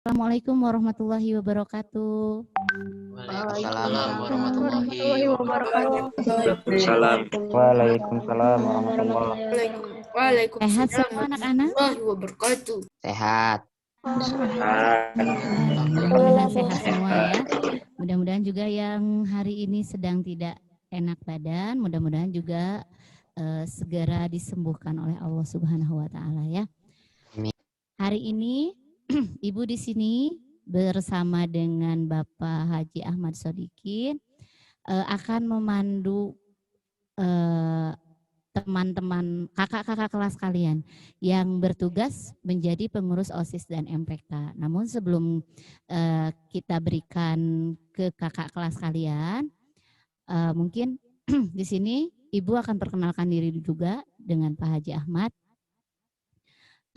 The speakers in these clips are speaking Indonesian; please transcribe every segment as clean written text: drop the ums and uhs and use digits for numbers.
Assalamualaikum warahmatullahi wabarakatuh. Waalaikumsalam warahmatullahi wabarakatuh. Waalaikumsalam warahmatullahi Sehat semua anak-anak? Sehat. Alhamdulillah sehat semua ya. Mudah-mudahan juga yang hari ini sedang tidak enak badan, mudah-mudahan juga segera disembuhkan oleh Allah Subhanahu wa taala ya. Amin. Hari ini Ibu di sini bersama dengan Bapak Haji Ahmad Sodikin akan memandu teman-teman kakak-kakak kelas kalian yang bertugas menjadi pengurus OSIS dan MPK. Namun sebelum kita berikan ke kakak kelas kalian, mungkin di sini Ibu akan perkenalkan diri juga dengan Pak Haji Ahmad.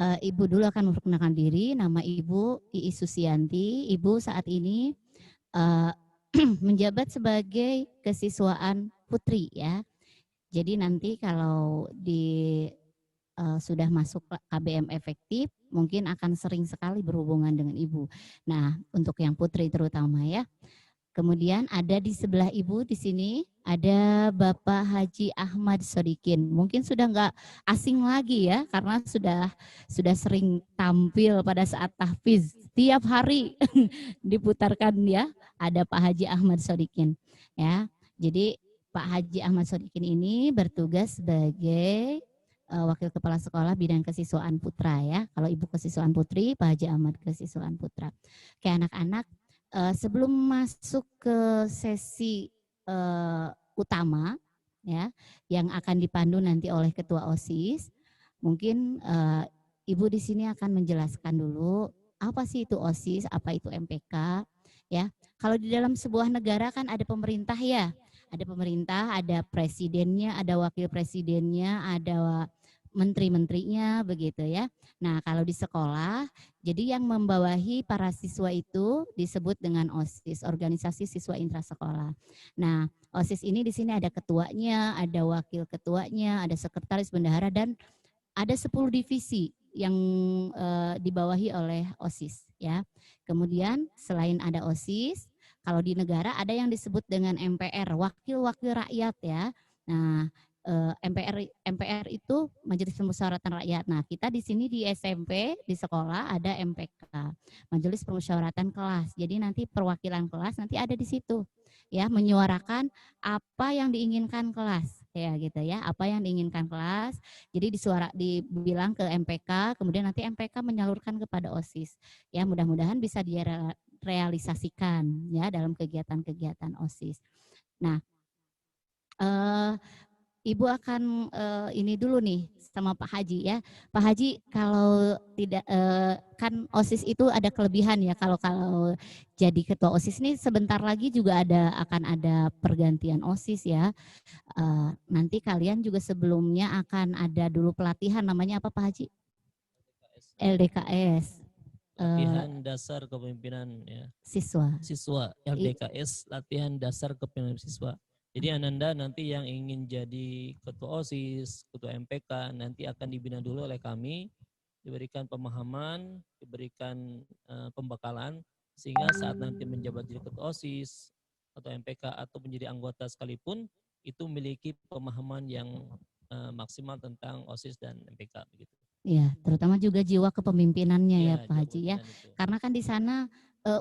Ibu dulu akan memperkenalkan diri, nama Ibu Iis Susianti. Ibu saat ini menjabat sebagai kesiswaan putri ya. Jadi nanti kalau sudah masuk KBM efektif, mungkin akan sering sekali berhubungan dengan Ibu. Nah, untuk yang putri terutama ya. Kemudian ada di sebelah Ibu di sini ada Bapak Haji Ahmad Sodikin. Mungkin sudah nggak asing lagi ya, karena sudah sering tampil pada saat tahfiz. Tiap hari diputarkan ya, ada Pak Haji Ahmad Sodikin. Ya, jadi Pak Haji Ahmad Sodikin ini bertugas sebagai Wakil Kepala Sekolah Bidang Kesiswaan Putra ya. Kalau Ibu Kesiswaan Putri, Pak Haji Ahmad Kesiswaan Putra. Kayak anak-anak, sebelum masuk ke sesi utama ya yang akan dipandu nanti oleh Ketua OSIS, mungkin Ibu di sini akan menjelaskan dulu apa sih itu OSIS, apa itu MPK ya. Kalau di dalam sebuah negara kan ada pemerintah ya, ada pemerintah, ada presidennya, ada wakil presidennya, ada menteri-menterinya begitu ya. Nah, kalau di sekolah, jadi yang membawahi para siswa itu disebut dengan OSIS, Organisasi Siswa Intrasekolah. Nah, OSIS ini di sini ada ketuanya, ada wakil ketuanya, ada sekretaris bendahara dan ada 10 divisi yang dibawahi oleh OSIS ya. Kemudian selain ada OSIS, kalau di negara ada yang disebut dengan MPR, wakil-wakil rakyat ya. Nah, MPR itu Majelis Permusyawaratan Rakyat. Nah, kita di sini di SMP di sekolah ada MPK, Majelis Permusyawaratan Kelas. Jadi nanti perwakilan kelas nanti ada di situ, ya, menyuarakan apa yang diinginkan kelas, ya gitu ya, apa yang diinginkan kelas. Jadi dibilang ke MPK, kemudian nanti MPK menyalurkan kepada OSIS. Ya, mudah-mudahan bisa direalisasikan ya dalam kegiatan-kegiatan OSIS. Nah, Ibu akan ini dulu nih sama Pak Haji ya. Pak Haji, kalau tidak kan OSIS itu ada kelebihan ya, kalau jadi ketua OSIS ini sebentar lagi juga akan ada pergantian OSIS ya. Nanti kalian juga sebelumnya akan ada dulu pelatihan, namanya apa Pak Haji? LDKS. Latihan dasar kepemimpinan ya. Siswa. LDKS, latihan dasar kepemimpinan siswa. Jadi Ananda nanti yang ingin jadi ketua OSIS, ketua MPK nanti akan dibina dulu oleh kami, diberikan pemahaman, diberikan pembekalan sehingga saat nanti menjabat jadi ketua OSIS atau MPK atau menjadi anggota sekalipun itu memiliki pemahaman yang maksimal tentang OSIS dan MPK begitu. Ya, terutama juga jiwa kepemimpinannya ya Pak Haji ya. Karena kan di sana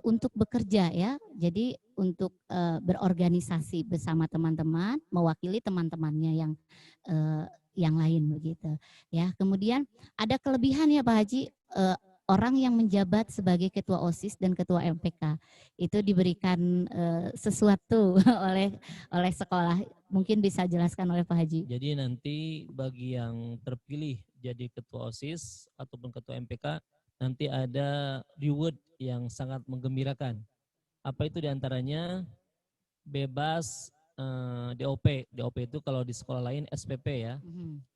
untuk bekerja ya, jadi untuk berorganisasi bersama teman-teman, mewakili teman-temannya yang lain begitu ya. Kemudian ada kelebihan ya Pak Haji, orang yang menjabat sebagai ketua OSIS dan ketua MPK itu diberikan sesuatu oleh sekolah. Mungkin bisa jelaskan oleh Pak Haji. Jadi nanti bagi yang terpilih jadi ketua OSIS ataupun ketua MPK nanti ada reward yang sangat menggembirakan. Apa itu diantaranya? Bebas DOP. DOP itu kalau di sekolah lain SPP ya.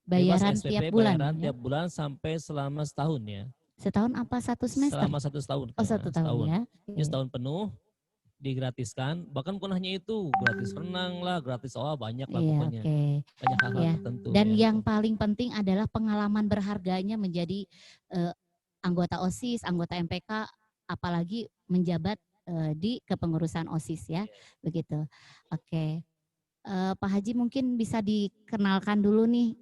Bayaran bebas SPP, tiap bulan. Bayaran ya? tiap bulan sampai selama setahun ya. Setahun apa satu semester? Selama 1 tahun. Oh, 1 tahun ya. Ini setahun penuh digratiskan, bahkan bukan hanya itu, gratis renang lah, gratis banyak lah pokoknya. Banyak hal-hal tertentu. Dan yang paling penting adalah pengalaman berharganya menjadi anggota OSIS, anggota MPK apalagi menjabat di kepengurusan OSIS ya, begitu. Oke. Pak Haji mungkin bisa dikenalkan dulu nih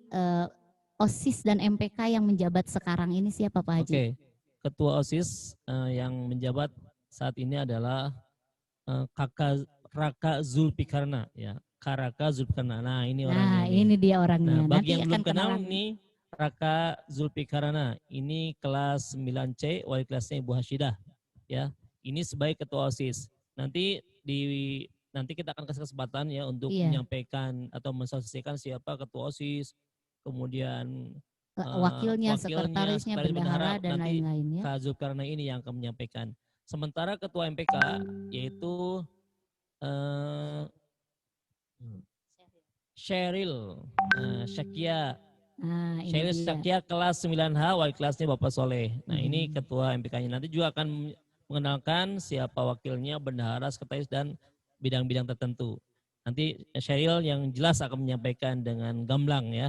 OSIS dan MPK yang menjabat sekarang ini siapa Pak Haji? Oke, Ketua OSIS yang menjabat saat ini adalah Kakak Raka Zulfikarna ya, Karaka Zulfikarna. Nah ini orangnya Nah nih. ini dia orangnya. Nah bagi Nanti yang akan belum kenal kenalan. nih Raka Zulfikarna, ini kelas 9C, wali kelasnya Ibu Hasyidah ya. Ini sebagai ketua OSIS. Nanti kita akan kasih kesempatan ya untuk menyampaikan atau mensosialisasikan siapa ketua OSIS, kemudian wakilnya, sekretarisnya, bendahara dan nanti lain-lain ya. Kak Zulkarnain ini yang akan menyampaikan. Sementara ketua MPK yaitu Sheryl Syakia. Sheryl Syakia kelas 9H, wali kelasnya Bapak Soleh. Nah ini ketua MPK-nya. Nanti juga akan mengenalkan siapa wakilnya, bendahara, sekretaris, dan bidang-bidang tertentu. Nanti Sheryl yang jelas akan menyampaikan dengan gamblang ya.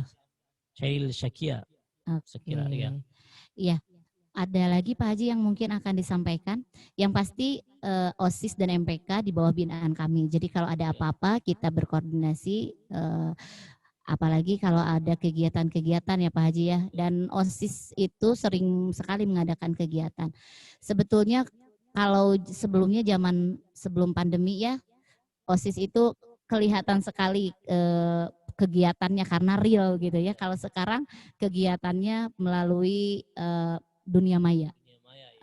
Sheryl Syakia. Oke. Iya. Ada lagi Pak Haji yang mungkin akan disampaikan. Yang pasti OSIS dan MPK di bawah binaan kami. Jadi kalau ada apa-apa kita berkoordinasi, apalagi kalau ada kegiatan-kegiatan ya Pak Haji ya. Dan OSIS itu sering sekali mengadakan kegiatan. Sebetulnya kalau sebelumnya sebelum pandemi ya, OSIS itu kelihatan sekali kegiatannya karena real gitu ya. Kalau sekarang kegiatannya melalui dunia maya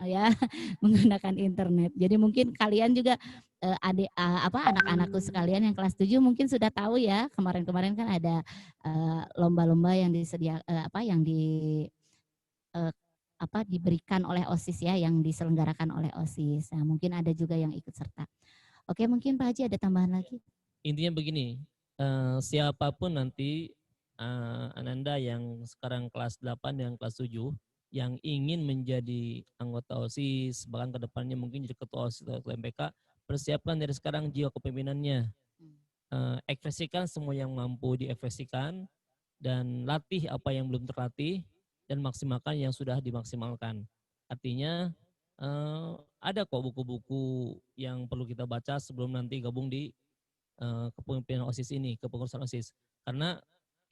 ya, menggunakan internet. Jadi mungkin kalian juga anak-anakku sekalian yang kelas 7 mungkin sudah tahu ya, kemarin-kemarin kan ada lomba-lomba yang diberikan oleh OSIS ya, yang diselenggarakan oleh OSIS. Nah, mungkin ada juga yang ikut serta. Oke, mungkin Pak Haji ada tambahan lagi? Intinya begini, siapapun nanti Ananda yang sekarang kelas 8 dan kelas 7 yang ingin menjadi anggota OSIS, bahkan kedepannya mungkin jadi ketua OSIS atau MPK, persiapkan dari sekarang jiwa kepemimpinannya. Ekspresikan semua yang mampu diekspresikan dan latih apa yang belum terlatih dan maksimalkan yang sudah dimaksimalkan. Artinya ada kok buku-buku yang perlu kita baca sebelum nanti gabung di kepemimpinan OSIS ini, kepengurusan OSIS. Karena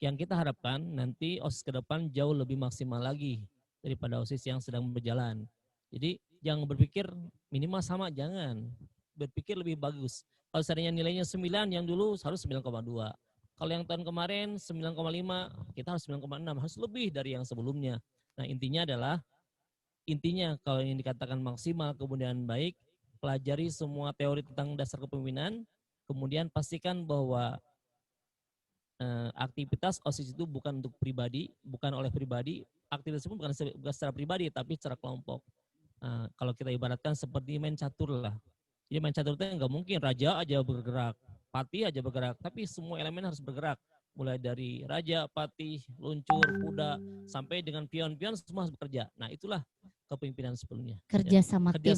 yang kita harapkan nanti OSIS ke depan jauh lebih maksimal lagi daripada OSIS yang sedang berjalan. Jadi jangan berpikir minimal sama, jangan. Berpikir lebih bagus. Kalau seandainya nilainya 9, yang dulu harus 9,2. Kalau yang tahun kemarin 9,5, kita harus 9,6, harus lebih dari yang sebelumnya. Nah intinya kalau yang dikatakan maksimal kemudian baik, pelajari semua teori tentang dasar kepemimpinan, kemudian pastikan bahwa aktivitas OSIS itu bukan untuk pribadi, bukan oleh pribadi, aktivitas itu bukan secara pribadi, tapi secara kelompok. Kalau kita ibaratkan seperti main catur lah. Jadi main catur itu nggak mungkin raja aja bergerak, patih aja bergerak, tapi semua elemen harus bergerak. Mulai dari raja, patih, luncur, kuda, sampai dengan pion-pion semua harus bekerja. Nah itulah kepemimpinan sebelumnya. Kerjasama tim.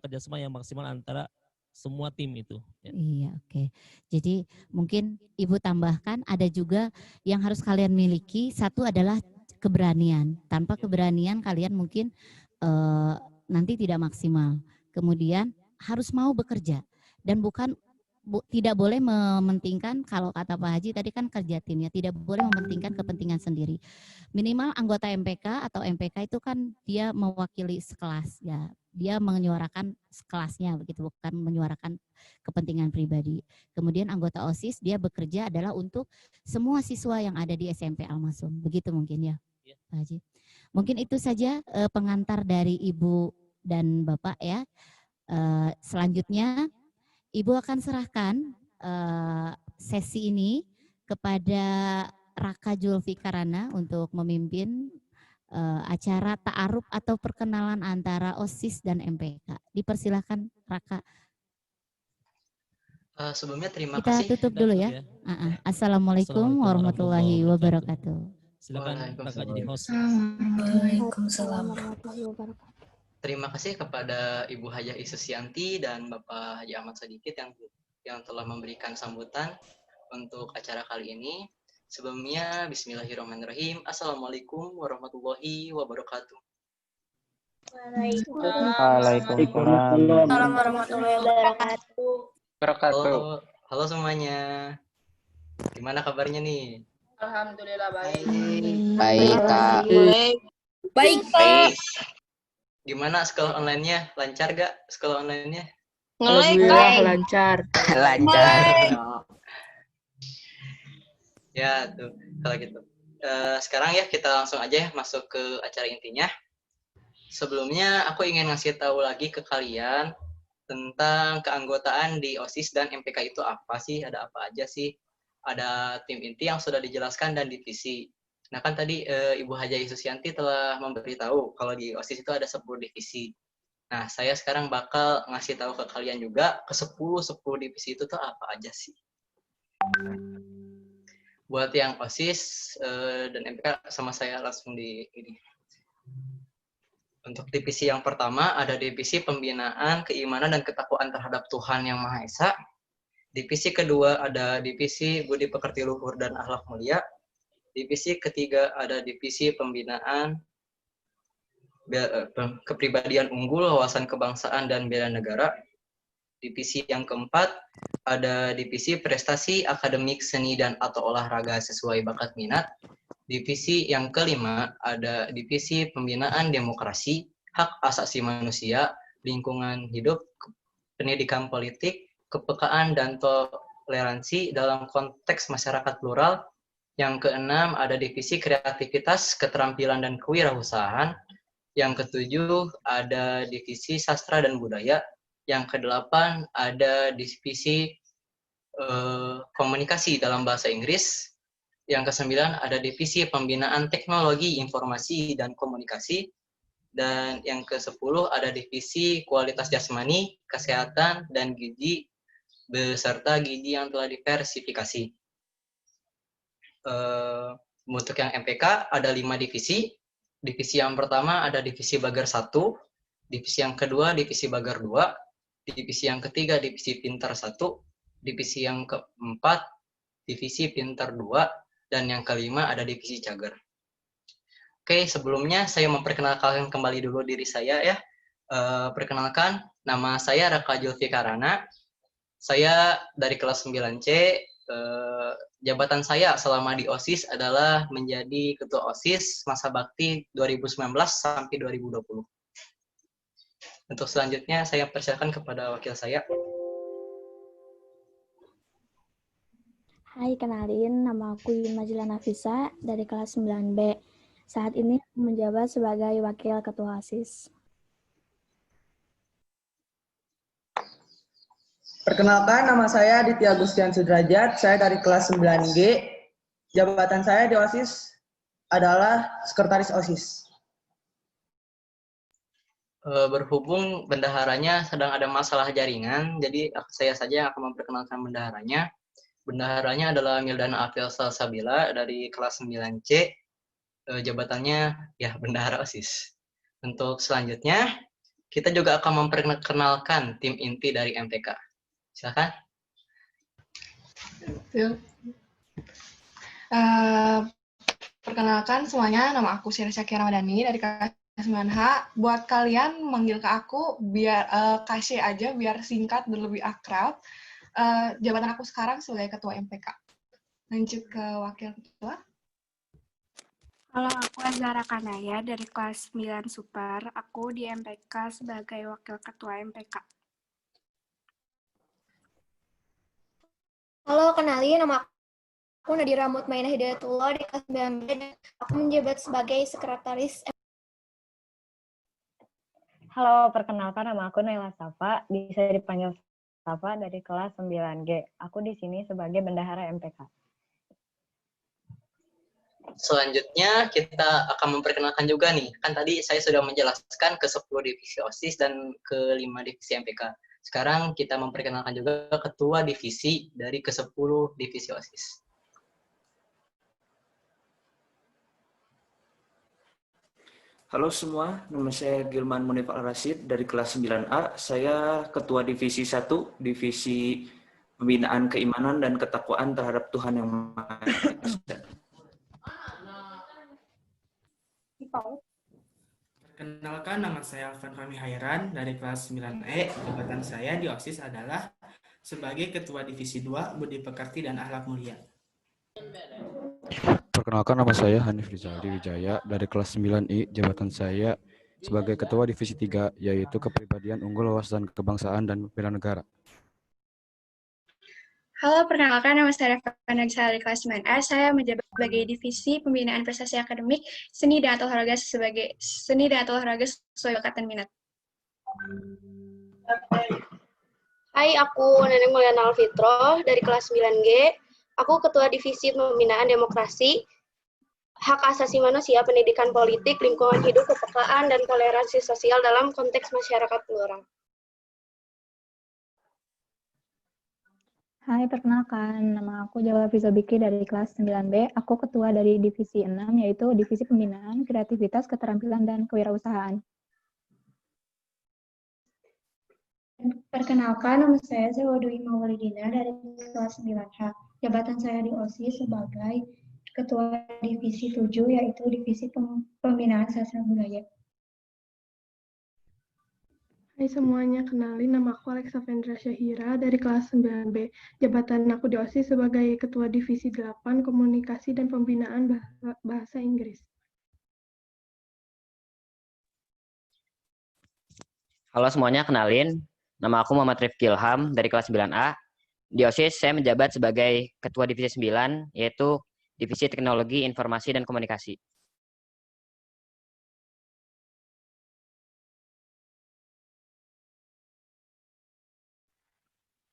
Kerjasama yang maksimal antara semua tim itu. Ya. Iya, oke. Jadi mungkin Ibu tambahkan ada juga yang harus kalian miliki. Satu adalah keberanian. Tanpa keberanian kalian mungkin nanti tidak maksimal. Kemudian harus mau bekerja dan tidak boleh mementingkan, kalau kata Pak Haji tadi kan kerja tim ya, tidak boleh mementingkan kepentingan sendiri. Minimal anggota MPK atau MPK itu kan dia mewakili sekelas ya. Dia menyuarakan sekelasnya begitu, bukan menyuarakan kepentingan pribadi. Kemudian anggota OSIS dia bekerja adalah untuk semua siswa yang ada di SMP Al-Masum. Begitu mungkin ya, Pak Haji. Mungkin itu saja pengantar dari Ibu dan Bapak ya. Selanjutnya Ibu akan serahkan sesi ini kepada Raka Zulfikarna untuk memimpin acara ta'aruf atau perkenalan antara OSIS dan MPK. Dipersilakan Raka. Sebelumnya terima kasih. Kita tutup dulu ya. Assalamualaikum warahmatullahi wabarakatuh. Silakan Raka jadi host. Waalaikumsalam warahmatullahi wabarakatuh. Terima kasih kepada Ibu Hajah Isusianti dan Bapak Haji Ahmad Sadiqit yang telah memberikan sambutan untuk acara kali ini. Sebelumnya, Bismillahirrahmanirrahim. Assalamualaikum warahmatullahi wabarakatuh. Waalaikumsalam. Assalamualaikum warahmatullahi wabarakatuh. Halo, halo semuanya. Gimana kabarnya nih? Alhamdulillah baik. Baik, Kak. Baik, Baik. Gimana sekolah online-nya? Lancar gak sekolah online-nya? Alhamdulillah lancar. Lancar. Ya, tuh. Kalau gitu. Sekarang ya kita langsung aja ya masuk ke acara intinya. Sebelumnya aku ingin ngasih tahu lagi ke kalian tentang keanggotaan di OSIS dan MPK itu apa sih? Ada apa aja sih? Ada tim inti yang sudah dijelaskan dan divisi. Nah kan tadi Ibu Hajai Susianti telah memberitahu kalau di OSIS itu ada 10 divisi. Nah saya sekarang bakal ngasih tahu ke kalian juga ke 10 divisi itu tuh apa aja sih. Buat yang OSIS dan MPK sama saya langsung di ini. Untuk divisi yang pertama ada divisi pembinaan keimanan dan ketakwaan terhadap Tuhan Yang Maha Esa. Divisi kedua ada divisi budi pekerti luhur dan akhlak mulia. Divisi ketiga ada divisi pembinaan kepribadian unggul, wawasan kebangsaan dan bela negara. Divisi yang keempat ada divisi prestasi akademik seni dan atau olahraga sesuai bakat minat. Divisi yang kelima ada divisi pembinaan demokrasi, hak asasi manusia, lingkungan hidup, pendidikan politik, kepekaan dan toleransi dalam konteks masyarakat plural. Yang keenam ada divisi kreativitas, keterampilan dan kewirausahaan. Yang ketujuh ada divisi sastra dan budaya. Yang kedelapan ada divisi komunikasi dalam bahasa Inggris. Yang kesembilan ada divisi pembinaan teknologi informasi dan komunikasi. Dan yang ke-10 ada divisi kualitas jasmani, kesehatan, dan gizi beserta gizi yang telah diversifikasi. Untuk yang MPK ada 5 divisi. Divisi yang pertama ada divisi Bagar 1, divisi yang kedua divisi Bagar 2, divisi yang ketiga divisi Pintar 1, divisi yang keempat divisi Pintar 2, dan yang kelima ada divisi Cagar. Oke, sebelumnya saya memperkenalkan kembali dulu diri saya ya. Perkenalkan, nama saya Raka Julfikarana. Saya dari kelas 9C. Jabatan saya selama di OSIS adalah menjadi Ketua OSIS masa bakti 2019 sampai 2020. Untuk selanjutnya saya persilakan kepada wakil saya. Hai, kenalin, nama aku Majila Nafisa dari kelas 9B. Saat ini aku menjabat sebagai Wakil Ketua OSIS. Perkenalkan, nama saya Aditya Agustian Sudrajat, saya dari kelas 9G. Jabatan saya di OSIS adalah Sekretaris OSIS. Berhubung bendaharanya sedang ada masalah jaringan, jadi saya saja yang akan memperkenalkan bendaharanya. Bendaharanya adalah Mildana Afil Salsabila dari kelas 9C. Jabatannya ya bendahara OSIS. Untuk selanjutnya, kita juga akan memperkenalkan tim inti dari MPK. Silakan. Perkenalkan semuanya, nama aku Syirah Syakira Ramadhani dari kelas 9H. Buat kalian manggil ke aku biar kasih aja biar singkat dan lebih akrab. Jabatan aku sekarang sebagai Ketua MPK. Lanjut ke Wakil Ketua. Halo, aku Azhara Kanaya dari kelas 9 Super. Aku di MPK sebagai Wakil Ketua MPK. Halo, kenalin nama aku Nadira Mutmainah Hidayatullah di kelas 9B dan aku menjabat sebagai Sekretaris. Halo, perkenalkan nama aku Naila Safa, bisa dipanggil Safa dari kelas 9G. Aku di sini sebagai bendahara MPK. Selanjutnya kita akan memperkenalkan juga nih, kan tadi saya sudah menjelaskan ke 10 divisi OSIS dan ke 5 divisi MPK. Sekarang kita memperkenalkan juga ketua divisi dari ke 10 divisi OSIS. Halo semua, nama saya Gilman Munif Al-Rasyid dari kelas 9A. Saya ketua divisi 1, divisi pembinaan keimanan dan ketakwaan terhadap Tuhan Yang Maha Esa. Perkenalkan, nama saya Alvan Fahmi Hairan dari kelas 9E. Jabatan saya di OSIS adalah sebagai Ketua Divisi 2 Budi Pekerti dan Akhlak Mulia. Perkenalkan, nama saya Hanif Rizaldi Wijaya dari kelas 9I. Jabatan saya sebagai Ketua Divisi 3, yaitu Kepribadian Unggul, Wawasan Kebangsaan, dan Bela Negara. Halo, perkenalkan nama saya Revana dari kelas 9A. Saya menjabat sebagai Divisi Pembinaan Prestasi Akademik, Seni dan Olahraga sesuai bakat dan minat. Hai, aku Neneng Mulyana Alfitroh dari kelas 9G. Aku Ketua Divisi Pembinaan Demokrasi, Hak Asasi Manusia, Pendidikan Politik, Lingkungan Hidup, Kepekaan, dan Toleransi Sosial dalam konteks masyarakat Blora. Hai, perkenalkan, nama aku Jawa Fiza Bikri dari kelas 9B. Aku ketua dari Divisi 6, yaitu Divisi Pembinaan, Kreativitas, Keterampilan, dan Kewirausahaan. Perkenalkan, nama saya Zawadwi Mawalidina dari kelas 9H. Jabatan saya di OSIS sebagai Ketua Divisi 7, yaitu Divisi Pembinaan Sastra Budaya. Hai semuanya, kenalin nama aku Alexa Vendra Syahira dari kelas 9B. Jabatan aku di OSIS sebagai Ketua Divisi 8 Komunikasi dan Pembinaan Bahasa Inggris. Halo semuanya, kenalin. Nama aku Muhammad Rifki Ilham dari kelas 9A. Di OSIS saya menjabat sebagai Ketua Divisi 9, yaitu Divisi Teknologi, Informasi, dan Komunikasi.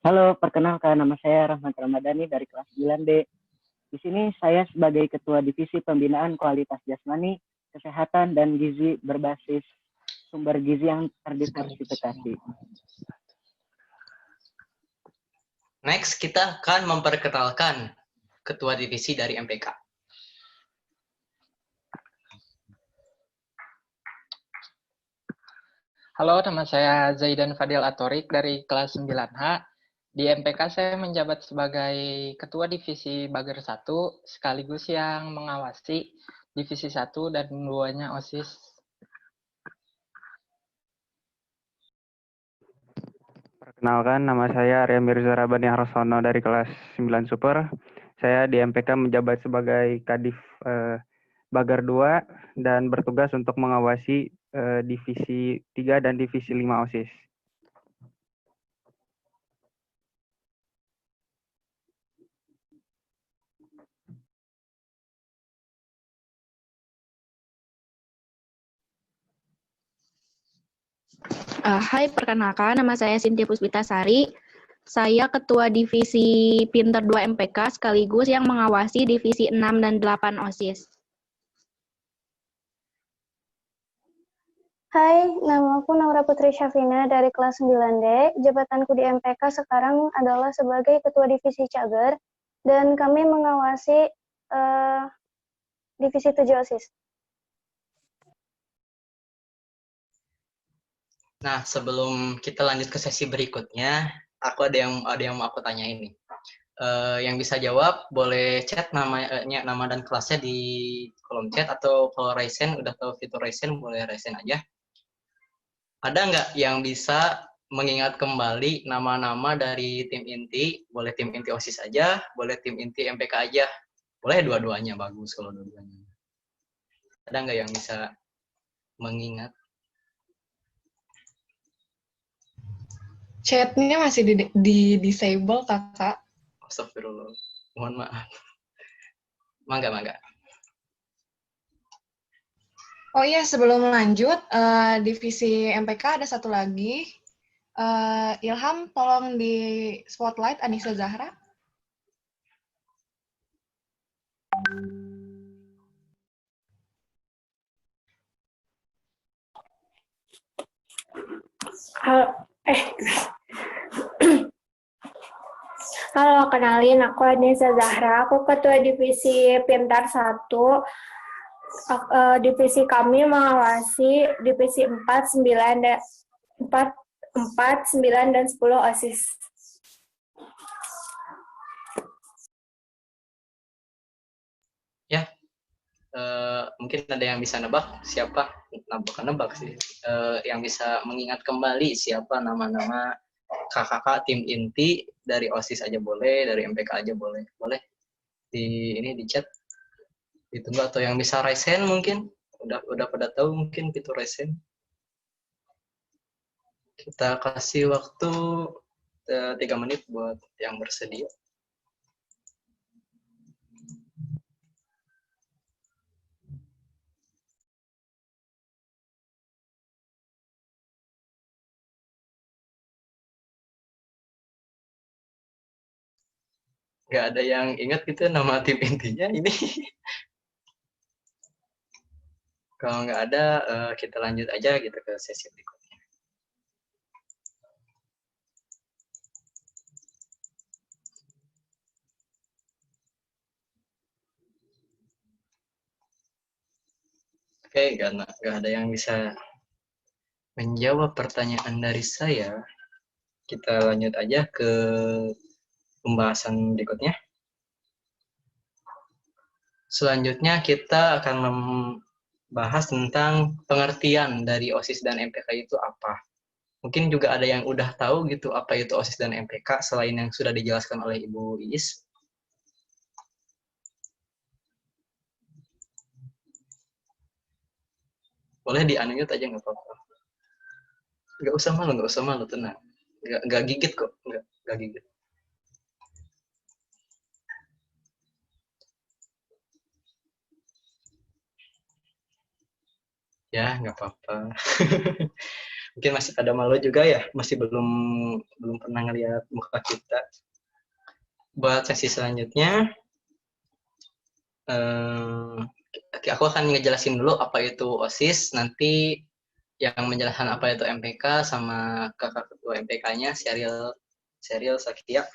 Halo, perkenalkan, nama saya Rahmat Ramadhani dari kelas 9D. Di sini saya sebagai Ketua Divisi Pembinaan Kualitas Jasmani, Kesehatan, dan Gizi berbasis sumber gizi yang terdiversifikasi. Next, kita akan memperkenalkan Ketua Divisi dari MPK. Halo, nama saya Zaidan Fadil Atorik dari kelas 9H. Di MPK saya menjabat sebagai Ketua Divisi Bager 1, sekaligus yang mengawasi Divisi 1 dan 2-nya OSIS. Perkenalkan, nama saya Arya Mirza Rabani Arsono dari kelas 9 Super. Saya di MPK menjabat sebagai Kadif Bager 2 dan bertugas untuk mengawasi Divisi 3 dan Divisi 5 OSIS. Hai, perkenalkan, nama saya Cynthia Puspitasari. Saya Ketua Divisi Pinter 2 MPK sekaligus yang mengawasi Divisi 6 dan 8 OSIS. Hai, nama aku Naura Putri Syafina dari kelas 9D. Jabatanku di MPK sekarang adalah sebagai Ketua Divisi Cager, dan kami mengawasi Divisi 7 OSIS. Nah, sebelum kita lanjut ke sesi berikutnya, aku ada yang mau aku tanya ini. Yang bisa jawab boleh chat nama dan kelasnya di kolom chat, atau kalau Raisen udah tahu fitur Raisen boleh Raisen aja. Ada nggak yang bisa mengingat kembali nama-nama dari tim inti? Boleh tim inti OSIS aja, boleh tim inti MPK aja, boleh dua-duanya, bagus kalau dua-duanya. Ada nggak yang bisa mengingat? Chatnya masih di disable, kakak. Astagfirullah, mohon maaf. Mangga. Oh iya, sebelum lanjut, divisi MPK ada satu lagi. Ilham, tolong di spotlight Anissa Zahra. Halo, kenalin, aku Anissa Zahra, aku Ketua Divisi Pintar 1. Divisi kami mengawasi Divisi 4, 9, dan 10 OSIS. Ya, Mungkin ada yang bisa nebak siapa, nebak sih, yang bisa mengingat kembali siapa nama-nama kakak-kakak tim inti dari OSIS aja boleh, dari MPK aja boleh, di chat ditunggu, atau yang bisa raise hand mungkin udah pada tahu mungkin gitu raise hand. Kita kasih waktu 3 menit buat yang bersedia. Nggak ada yang ingat gitu nama tim intinya ini. Kalau nggak ada, kita lanjut aja gitu ke sesi berikutnya. Oke, nggak ada yang bisa menjawab pertanyaan dari saya. Kita lanjut aja ke pembahasan berikutnya. Selanjutnya kita akan membahas tentang pengertian dari OSIS dan MPK itu apa. Mungkin juga ada yang udah tahu gitu apa itu OSIS dan MPK selain yang sudah dijelaskan oleh Ibu Iis. Boleh di-unmute aja, nggak apa-apa. Nggak usah malu, tenang. Nggak gigit kok, nggak gigit. Ya, nggak apa-apa. Mungkin masih pada malu juga ya, masih belum pernah ngeliat muka kita. Buat sesi selanjutnya, aku akan ngejelasin dulu apa itu OSIS, nanti yang menjelaskan apa itu MPK sama kakak ketua MPK-nya, Sheryl Sakia.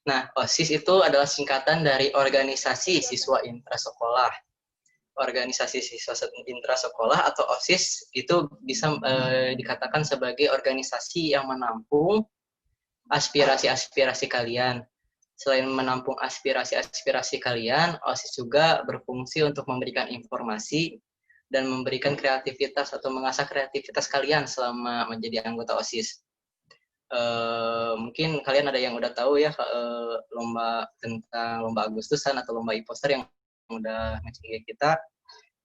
Nah, OSIS itu adalah singkatan dari Organisasi Siswa Intrasekolah. Organisasi siswa intrasekolah atau OSIS itu bisa dikatakan sebagai organisasi yang menampung aspirasi-aspirasi kalian. Selain menampung aspirasi-aspirasi kalian, OSIS juga berfungsi untuk memberikan informasi dan memberikan kreativitas atau mengasah kreativitas kalian selama menjadi anggota OSIS. Mungkin kalian ada yang udah tahu ya lomba Agustusan atau lomba e-poster yang udah ngecek kita.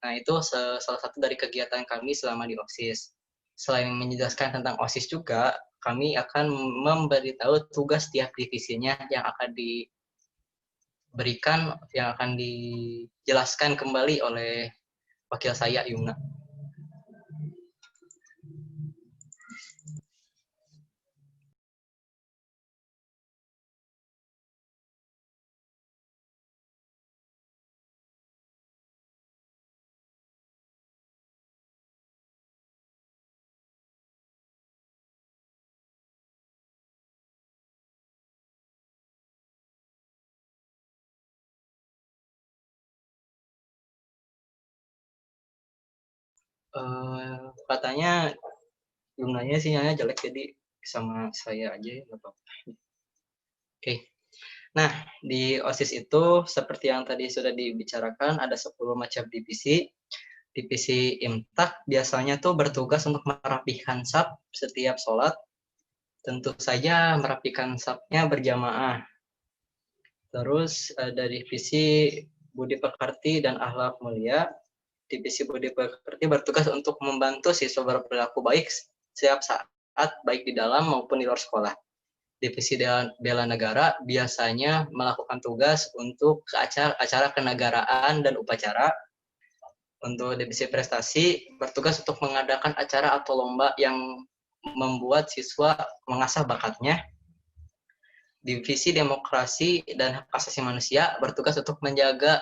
Nah, itu salah satu dari kegiatan kami selama di OSIS. Selain menjelaskan tentang OSIS juga, kami akan memberitahu tugas tiap divisinya yang akan diberikan, yang akan dijelaskan kembali oleh wakil saya, Yuna. Katanya Lunanya sinyalnya jelek, jadi sama saya aja nggak apa-apa. Oke. Nah, di OSIS itu seperti yang tadi sudah dibicarakan ada 10 macam divisi. Divisi imtak biasanya tuh bertugas untuk merapikan saf setiap sholat. Tentu saja merapikan safnya berjamaah. Terus ada divisi budi pekerti dan akhlak mulia. Divisi budi pekerti bertugas untuk membantu siswa berperilaku baik setiap saat, baik di dalam maupun di luar sekolah. Divisi bela negara biasanya melakukan tugas untuk acara kenegaraan dan upacara. Untuk divisi prestasi bertugas untuk mengadakan acara atau lomba yang membuat siswa mengasah bakatnya. Divisi demokrasi dan hak asasi manusia bertugas untuk menjaga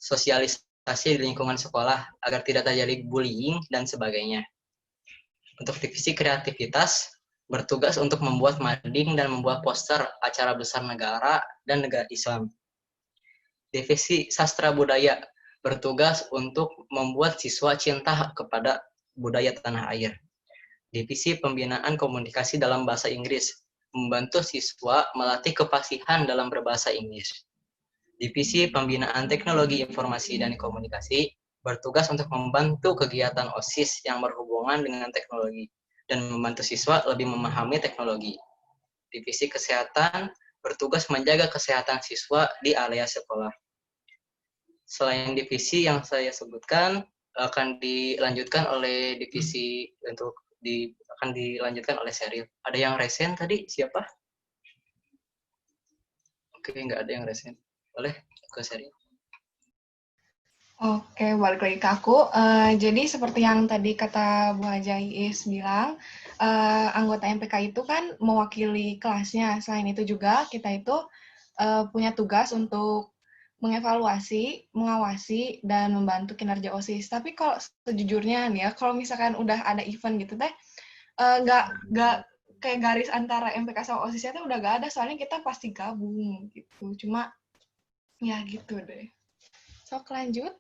sosialisasi di lingkungan sekolah agar tidak terjadi bullying dan sebagainya. Untuk divisi kreativitas bertugas untuk membuat mading dan membuat poster acara besar negara dan negara Islam. Divisi sastra budaya bertugas untuk membuat siswa cinta kepada budaya tanah air. Divisi pembinaan komunikasi dalam bahasa Inggris membantu siswa melatih kefasihan dalam berbahasa Inggris. Divisi Pembinaan Teknologi Informasi dan Komunikasi bertugas untuk membantu kegiatan OSIS yang berhubungan dengan teknologi dan membantu siswa lebih memahami teknologi. Divisi Kesehatan bertugas menjaga kesehatan siswa di area sekolah. Selain divisi yang saya sebutkan, akan dilanjutkan oleh divisi akan dilanjutkan oleh Sheryl. Ada yang resen tadi? Siapa? Oke, nggak ada yang resen. Boleh ke Sheryl. Oke, balik lagi ke aku. Jadi seperti yang tadi kata Bu Haja Iis bilang, anggota MPK itu kan mewakili kelasnya. Selain itu juga kita itu punya tugas untuk mengevaluasi, mengawasi, dan membantu kinerja OSIS. Tapi kalau sejujurnya nih ya, kalau misalkan udah ada event gitu teh, nggak kayak garis antara MPK sama OSIS-nya tuh udah nggak ada, soalnya kita pasti gabung gitu. Cuma ya gitu deh. Sok lanjut.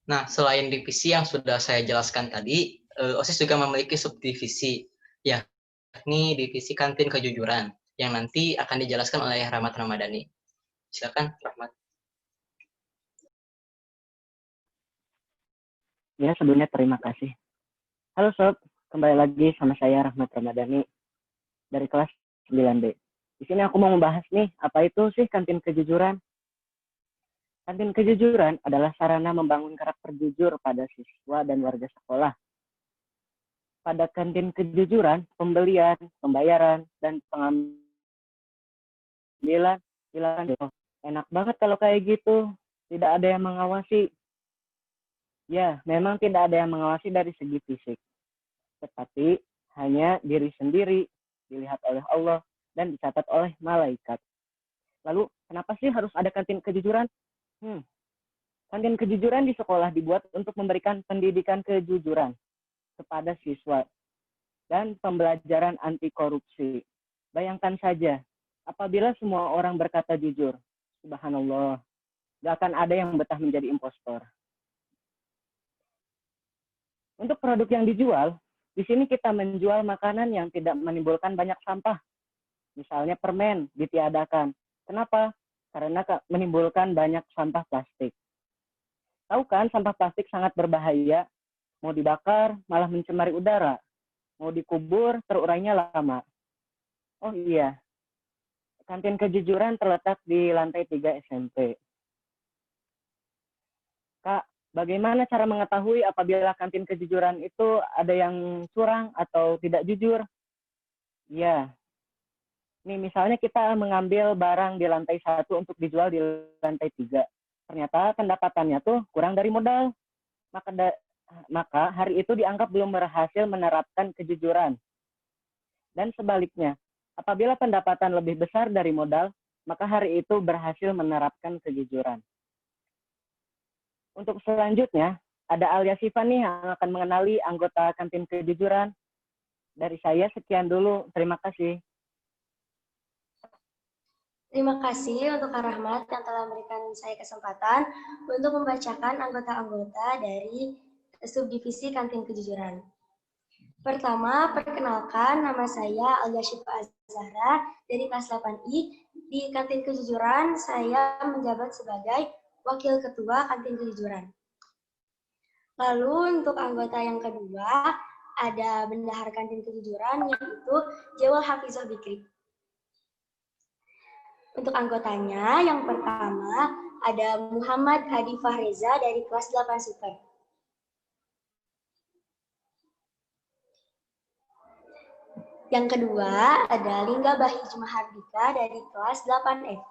Nah, selain divisi yang sudah saya jelaskan tadi, OSIS juga memiliki subdivisi, yakni divisi kantin kejujuran, yang nanti akan dijelaskan oleh Rahmat Ramadhani. Silakan, Rahmat. Ya, sebelumnya terima kasih. Halo Sob, kembali lagi sama saya Rahmat Ramadhani dari kelas 9B. Di sini aku mau membahas nih, apa itu sih kantin kejujuran? Kantin kejujuran adalah sarana membangun karakter jujur pada siswa dan warga sekolah. Pada kantin kejujuran, pembelian, pembayaran, dan pengambilan dilakukan. Enak banget kalau kayak gitu, tidak ada yang mengawasi. Ya, memang tidak ada yang mengawasi dari segi fisik, tetapi hanya diri sendiri, dilihat oleh Allah, dan dicatat oleh malaikat. Lalu, kenapa sih harus ada kantin kejujuran? Kantin kejujuran di sekolah dibuat untuk memberikan pendidikan kejujuran kepada siswa dan pembelajaran anti korupsi. Bayangkan saja, apabila semua orang berkata jujur, subhanallah, gak akan ada yang betah menjadi impostor. Untuk produk yang dijual, di sini kita menjual makanan yang tidak menimbulkan banyak sampah. Misalnya permen ditiadakan. Kenapa? Karena menimbulkan banyak sampah plastik. Tahu kan sampah plastik sangat berbahaya, mau dibakar malah mencemari udara, mau dikubur terurainya lama. Oh iya, kantin kejujuran terletak di lantai 3 SMP. Kak, bagaimana cara mengetahui apabila kantin kejujuran itu ada yang curang atau tidak jujur? Ya, nih misalnya kita mengambil barang di lantai 1 untuk dijual di lantai 3. Ternyata pendapatannya tuh kurang dari modal. Maka hari itu dianggap belum berhasil menerapkan kejujuran. Dan sebaliknya, apabila pendapatan lebih besar dari modal, maka hari itu berhasil menerapkan kejujuran. Untuk selanjutnya, ada Alia Siva nih yang akan mengenali anggota kantin kejujuran. Dari saya sekian dulu, terima kasih. Terima kasih untuk Kak Rahmat yang telah memberikan saya kesempatan untuk membacakan anggota-anggota dari subdivisi kantin kejujuran. Pertama, perkenalkan, nama saya Alia Syifa Azhara dari kelas 8I. Di kantin kejujuran, saya menjabat sebagai wakil ketua kantin kejujuran. Lalu untuk anggota yang kedua, ada bendahara kantin kejujuran, yaitu Jawal Hafizah Bikri. Untuk anggotanya, yang pertama ada Muhammad Hadi Fahreza dari kelas 8 Super. Yang kedua ada Lingga Bahij Mahardika dari kelas 8F.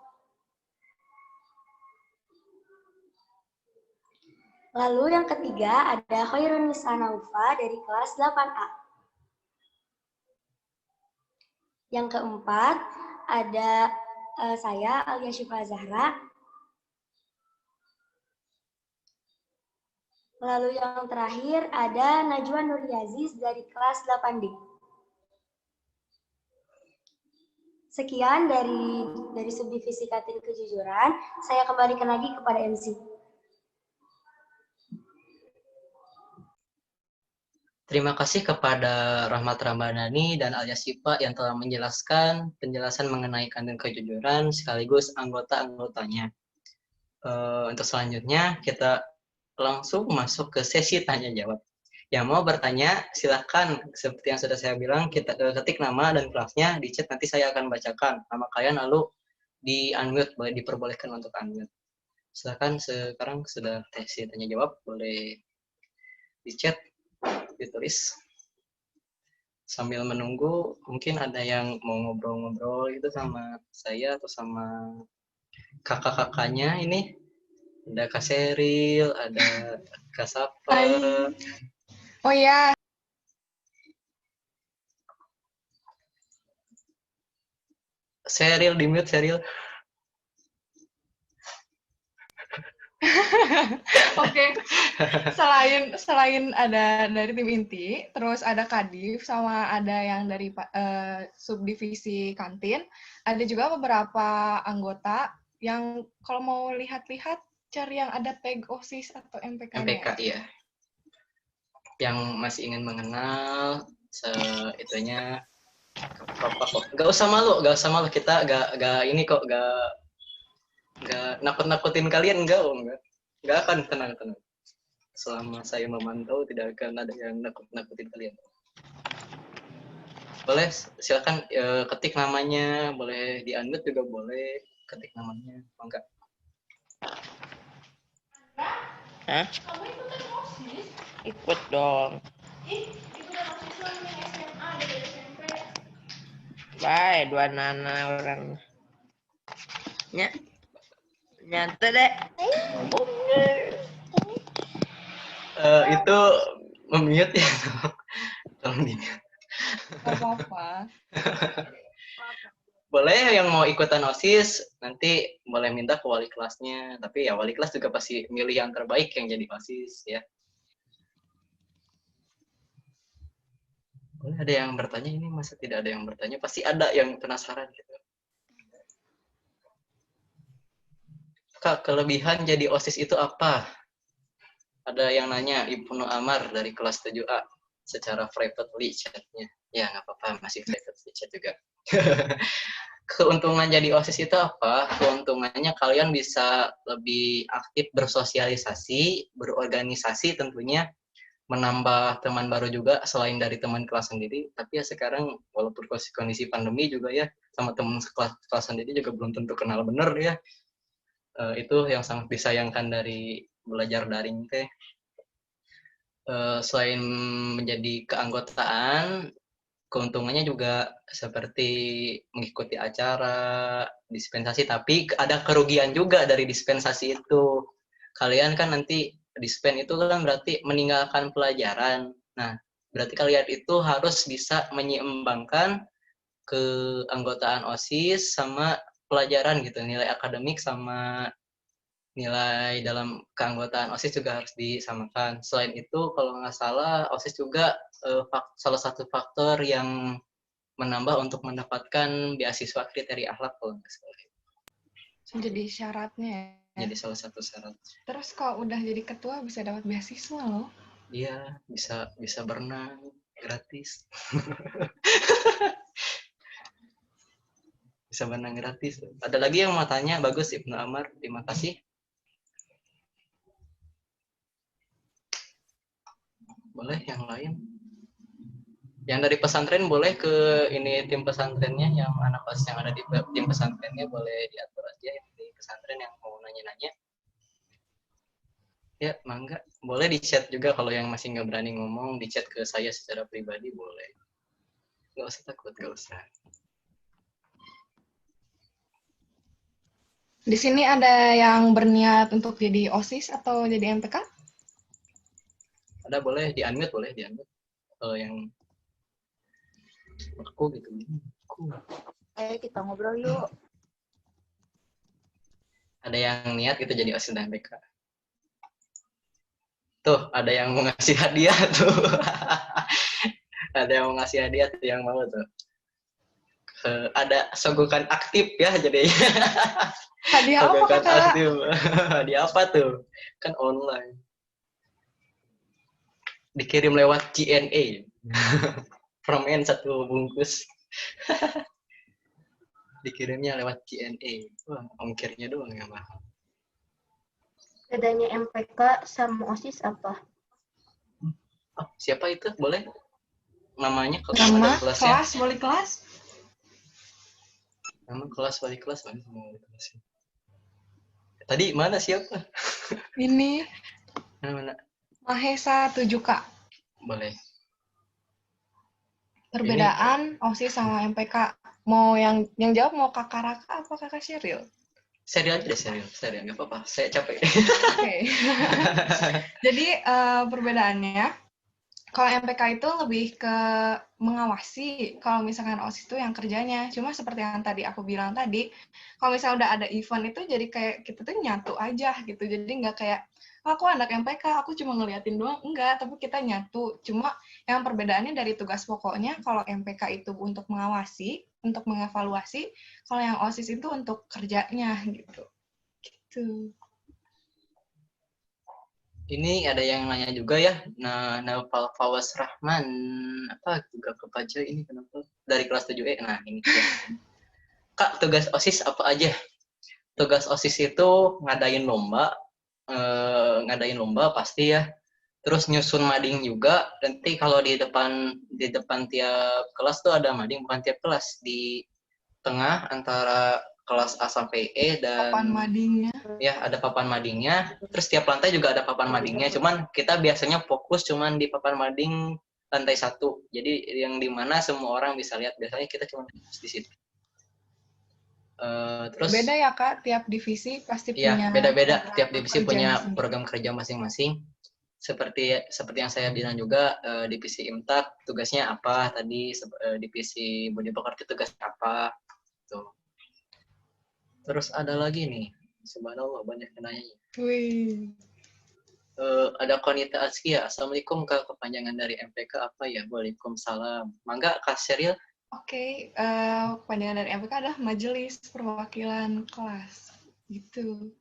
Lalu yang ketiga ada Khairun Nisa Naufa dari kelas 8A. Yang keempat ada saya, Alia Syifa Zahra. Lalu yang terakhir ada Najwa Nuryaziz dari kelas 8D. Sekian dari subdivisi kantin kejujuran. Saya kembalikan lagi kepada MC. Terima kasih kepada Rahmat Ramadhani dan Alia Sipa yang telah menjelaskan penjelasan mengenai kantin kejujuran sekaligus anggota-anggotanya. Untuk selanjutnya kita langsung masuk ke sesi tanya jawab. Yang mau bertanya silakan, seperti yang sudah saya bilang, kita ketik nama dan kelasnya di chat, nanti saya akan bacakan nama kalian lalu di unmute, boleh diperbolehkan untuk unmute. Silakan, sekarang sudah sesi tanya jawab, boleh di chat, ditulis. Sambil menunggu, mungkin ada yang mau ngobrol-ngobrol gitu sama saya atau sama kakak-kakaknya ini. Ada Kak Seril, ada Kak Sapa. Oh ya. Seril, di mute Seril. Oke. Selain ada dari tim inti, terus ada Kadif sama ada yang dari subdivisi kantin, ada juga beberapa anggota yang kalau mau lihat-lihat cari yang ada tag OSIS atau MPK-nya. MPK, iya. Yang masih ingin mengenal itunya apa kok. Gak usah malu. Kita gak ini kok, gak nakut-nakutin kalian, enggak. Enggak akan, tenang. Selama saya memantau tidak akan ada yang nakut-nakutin kalian. Boleh, silakan ketik namanya, boleh di unmute juga boleh, ketik namanya, enggak. Hah? Kamu ikutan OSIS? Ikut dong. Ikutan OSIS lagi SMA dari SMP. Baik, dua nana orang. Nyata deh. Itu memute ya. Tolong di mute. Apa-apa. Boleh yang mau ikutan OSIS, nanti boleh minta ke wali kelasnya. Tapi ya wali kelas juga pasti milih yang terbaik yang jadi OSIS ya. Boleh ada yang bertanya, ini masa tidak ada yang bertanya? Pasti ada yang penasaran gitu. Kak, kelebihan jadi OSIS itu apa? Ada yang nanya, Ibnu Amar dari kelas 7A. Secara privately chatnya. Ya, nggak apa-apa, masih privately chat juga. Keuntungan jadi OSIS itu apa? Keuntungannya kalian bisa lebih aktif bersosialisasi, berorganisasi tentunya, menambah teman baru juga selain dari teman kelas sendiri. Tapi ya sekarang walaupun kondisi pandemi juga ya, sama teman kelas sendiri juga belum tentu kenal bener ya. Itu yang sangat disayangkan dari belajar daring teh. Selain menjadi keanggotaan, keuntungannya juga seperti mengikuti acara, dispensasi, tapi ada kerugian juga dari dispensasi itu. Kalian kan nanti dispen itu kan berarti meninggalkan pelajaran. Nah, berarti kalian itu harus bisa menyeimbangkan keanggotaan OSIS sama pelajaran gitu, nilai akademik sama nilai dalam keanggotaan OSIS juga harus disamakan. Selain itu, kalau nggak salah, OSIS juga salah satu faktor yang menambah untuk mendapatkan beasiswa kriteria akhlak kalau nggak salah. Jadi syaratnya ya? Jadi salah satu syarat. Terus kalau udah jadi ketua bisa dapat beasiswa loh. Iya, bisa berenang gratis. Bisa berenang gratis. Ada lagi yang mau tanya? Bagus, Ibnu Amar. Terima kasih. Boleh yang lain? Yang dari pesantren boleh ke ini tim pesantrennya, yang anak kelas yang ada di tim pesantrennya boleh diatur aja yang di pesantren yang mau nanya-nanya. Ya, mangga. Boleh di chat juga kalau yang masih nggak berani ngomong, di chat ke saya secara pribadi boleh. Nggak usah takut, nggak usah. Di sini ada yang berniat untuk jadi OSIS atau jadi MPK? Ada, boleh di unmute, boleh di unmute. Kalau yang aku gitu. Ayo kita ngobrol yuk. Ada yang niat gitu jadi OSIS dan MPK. Tuh, ada yang mau ngasih hadiah tuh. Ada yang mau ngasih hadiah tuh, yang mau tuh. Ada sogokan aktif ya jadinya. Hadiah apa, Kakak? Aktif. Hadiah apa tuh? Kan online. dikirim lewat JNE. Permen 1 bungkus. Dikirimnya lewat JNE. Wah, ongkirnya doang yang mahal. Bedanya MPK sama OSIS apa? Oh, siapa itu? Boleh? Namanya kalau Nama, ada kelasnya. kelas, wali kelas. Nama kelas, wali kelas, mana sama wali kelas. Tadi mana siapa? Ini Mana? Mahesa 7K. Boleh. Perbedaan OSIS sama MPK. Mau yang jawab mau Kakak Raka apa Kakak Sheryl? Serial aja deh, serial. Nggak apa-apa, saya capek. Oke. Jadi perbedaannya, kalau MPK itu lebih ke mengawasi, kalau misalkan OSIS itu yang kerjanya. Cuma seperti yang tadi aku bilang tadi, kalau misalnya udah ada event itu jadi kayak kita tuh nyatu aja gitu. Jadi nggak kayak, aku anak MPK, aku cuma ngeliatin doang. Enggak, tapi kita nyatu. Cuma yang perbedaannya dari tugas pokoknya, kalau MPK itu untuk mengawasi, untuk mengevaluasi, kalau yang OSIS itu untuk kerjanya gitu. Gitu. Ini ada yang nanya juga ya. Nah, Naufal Fawaz Rahman apa juga kebaca ini kenapa? Dari kelas 7E. Nah, ini. Kak, tugas OSIS apa aja? Tugas OSIS itu ngadain lomba pasti ya. Terus nyusun mading juga. Nanti kalau di depan tiap kelas tuh ada mading, bukan tiap kelas, di tengah antara kelas A sampai E dan papan madingnya. Ya, ada papan madingnya. Terus tiap lantai juga ada papan madingnya. Cuman kita biasanya fokus cuman di papan mading lantai 1. Jadi yang dimana semua orang bisa lihat. Biasanya kita cuma fokus di situ. Terus beda ya Kak, tiap divisi pasti ya, punya beda-beda. Tiap divisi punya masing-masing. program kerja masing-masing. Seperti yang saya bilang juga, divisi IMTAK tugasnya apa tadi, divisi Budi Pekerti tugasnya apa. Tuh. Terus ada lagi nih, subhanallah banyak yang nanya. Wih. Ada Konita Azkia, Assalamualaikum Kak, kepanjangan dari MPK apa ya? Waalaikumsalam. Mangga Kak Sheryl. Oke, kepanjangan dari MPK adalah Majelis Perwakilan Kelas. Gitu.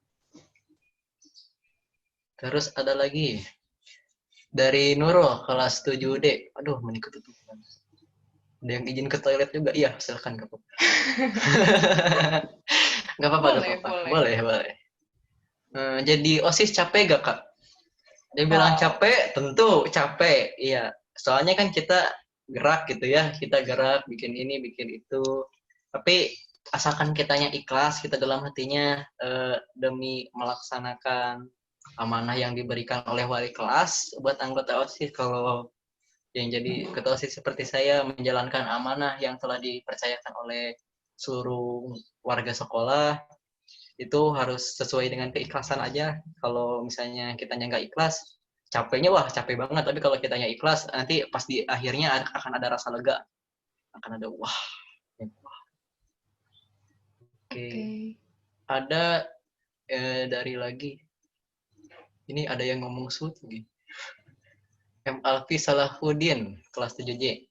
Terus ada lagi dari Nurul, kelas 7D. Aduh, menikut tutupan. Ada yang izin ke toilet juga? Iya, silakan Kak. Nggak apa-apa. Boleh. Jadi OSIS capek gak, Kak? Dia bilang capek, tentu capek. Iya, soalnya kan kita gerak gitu ya. Kita gerak, bikin ini, bikin itu. Tapi asalkan kitanya ikhlas, kita dalam hatinya demi melaksanakan amanah yang diberikan oleh wali kelas buat anggota OSIS. Kalau yang jadi ketua OSIS seperti saya menjalankan amanah yang telah dipercayakan oleh seluruh warga sekolah, itu harus sesuai dengan keikhlasan aja. Kalau misalnya kitanya nggak ikhlas, capeknya wah capek banget. Tapi kalau kitanya ikhlas, nanti pas di akhirnya akan ada rasa lega, akan ada wah. Oke. Ada dari lagi. Ini ada yang ngomong sud lagi. M. Alfi Salahuddin, kelas 7J.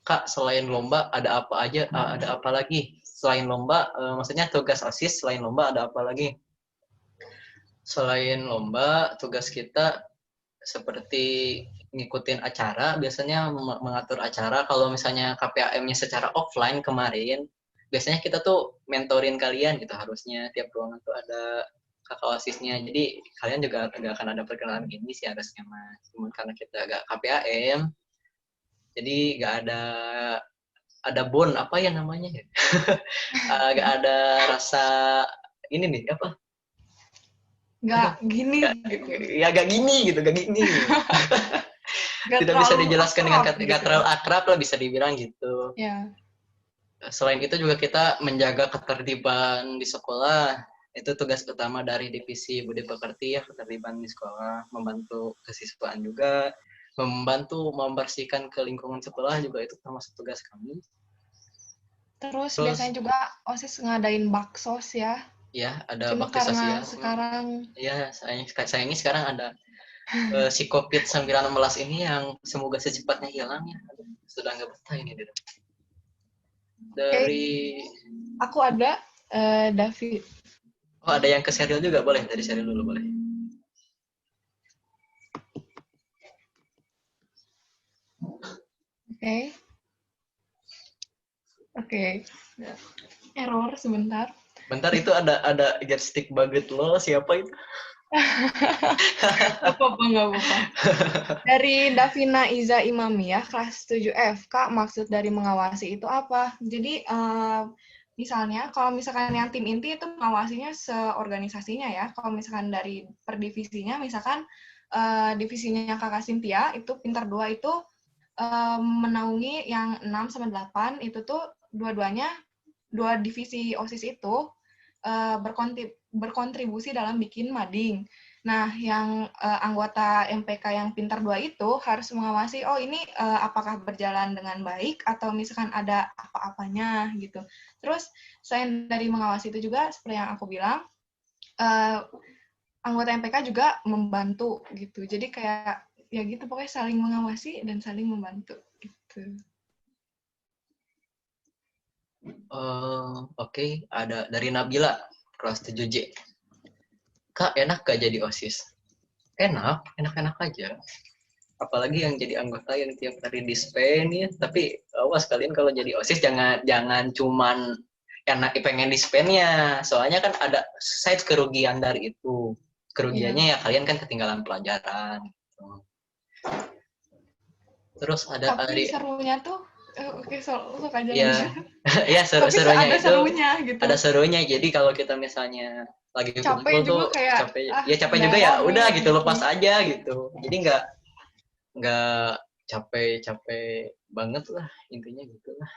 Kak, selain lomba ada apa aja? Ada apa lagi? Selain lomba, maksudnya tugas OSIS selain lomba ada apa lagi? Selain lomba, tugas kita seperti ngikutin acara, biasanya mengatur acara. Kalau misalnya KPAM-nya secara offline kemarin, biasanya kita tuh mentorin kalian gitu, harusnya tiap ruangan tuh ada kakak OSIS-nya. Jadi kalian juga nggak akan ada perkenalan ini sih harusnya Mas. Cuma karena kita agak KPAM, jadi nggak ada bond apa ya namanya ya. Nggak ada rasa ini nih apa? Nggak gini. Ya nggak gini gitu, nggak gini. Tidak bisa dijelaskan dengan kata nggak terlalu akrab lah bisa dibilang gitu. Ya. Selain itu juga kita menjaga ketertiban di sekolah. Itu tugas utama dari divisi Budi Pekerti ya, ketertiban di sekolah, membantu kesiswaan juga, membantu membersihkan ke lingkungan sekolah juga itu termasuk tugas kami. Terus biasanya juga OSIS ngadain baksos ya. Ya, ada bakti sosial. Cuma karena sekarang ya, sayangnya sekarang ada si COVID-19 ini yang semoga secepatnya hilang ya. Sudah nggak betah ini di depan. Dari aku ada David. Oh, ada yang ke Sheryl juga, boleh? Dari Sheryl dulu, boleh. Oke. Error sebentar. Bentar, itu ada get stick banget loh, siapa itu? Nggak apa-apa. Dari Davina Iza Imamiyah, kelas 7F. Kak, maksud dari mengawasi itu apa? Jadi, misalnya, kalau misalkan yang tim inti itu mengawasinya seorganisasinya ya. Kalau misalkan dari per divisinya, misalkan divisinya Kakak Cynthia, itu Pintar 2 itu menaungi yang 6 sama 8, itu tuh dua-duanya, dua divisi OSIS itu berkontribusi dalam bikin mading. Nah, yang anggota MPK yang Pintar 2 itu harus mengawasi, oh ini apakah berjalan dengan baik atau misalkan ada apa-apanya gitu. Terus selain dari mengawasi itu juga seperti yang aku bilang, anggota MPK juga membantu gitu. Jadi kayak ya gitu, pokoknya saling mengawasi dan saling membantu gitu. Oke. Ada dari Nabila, kelas 7J. Kak, enak gak jadi OSIS? Enak-enak aja. Apalagi yang jadi anggota yang tiap hari dispen ya. Tapi awas kalian kalau jadi OSIS jangan cuman enak pengen dispennya. Soalnya kan ada side kerugian dari itu. Kerugiannya ya kalian kan ketinggalan pelajaran. Gitu. Terus ada tapi serunya tuh sok aja. Ya serunya itu serunya, gitu. Ada serunya. Jadi kalau kita misalnya lagi capek juga tuh, kayak capek juga ya udah gitu, lepas aja gitu. Jadi nggak capek banget lah, intinya gitu lah.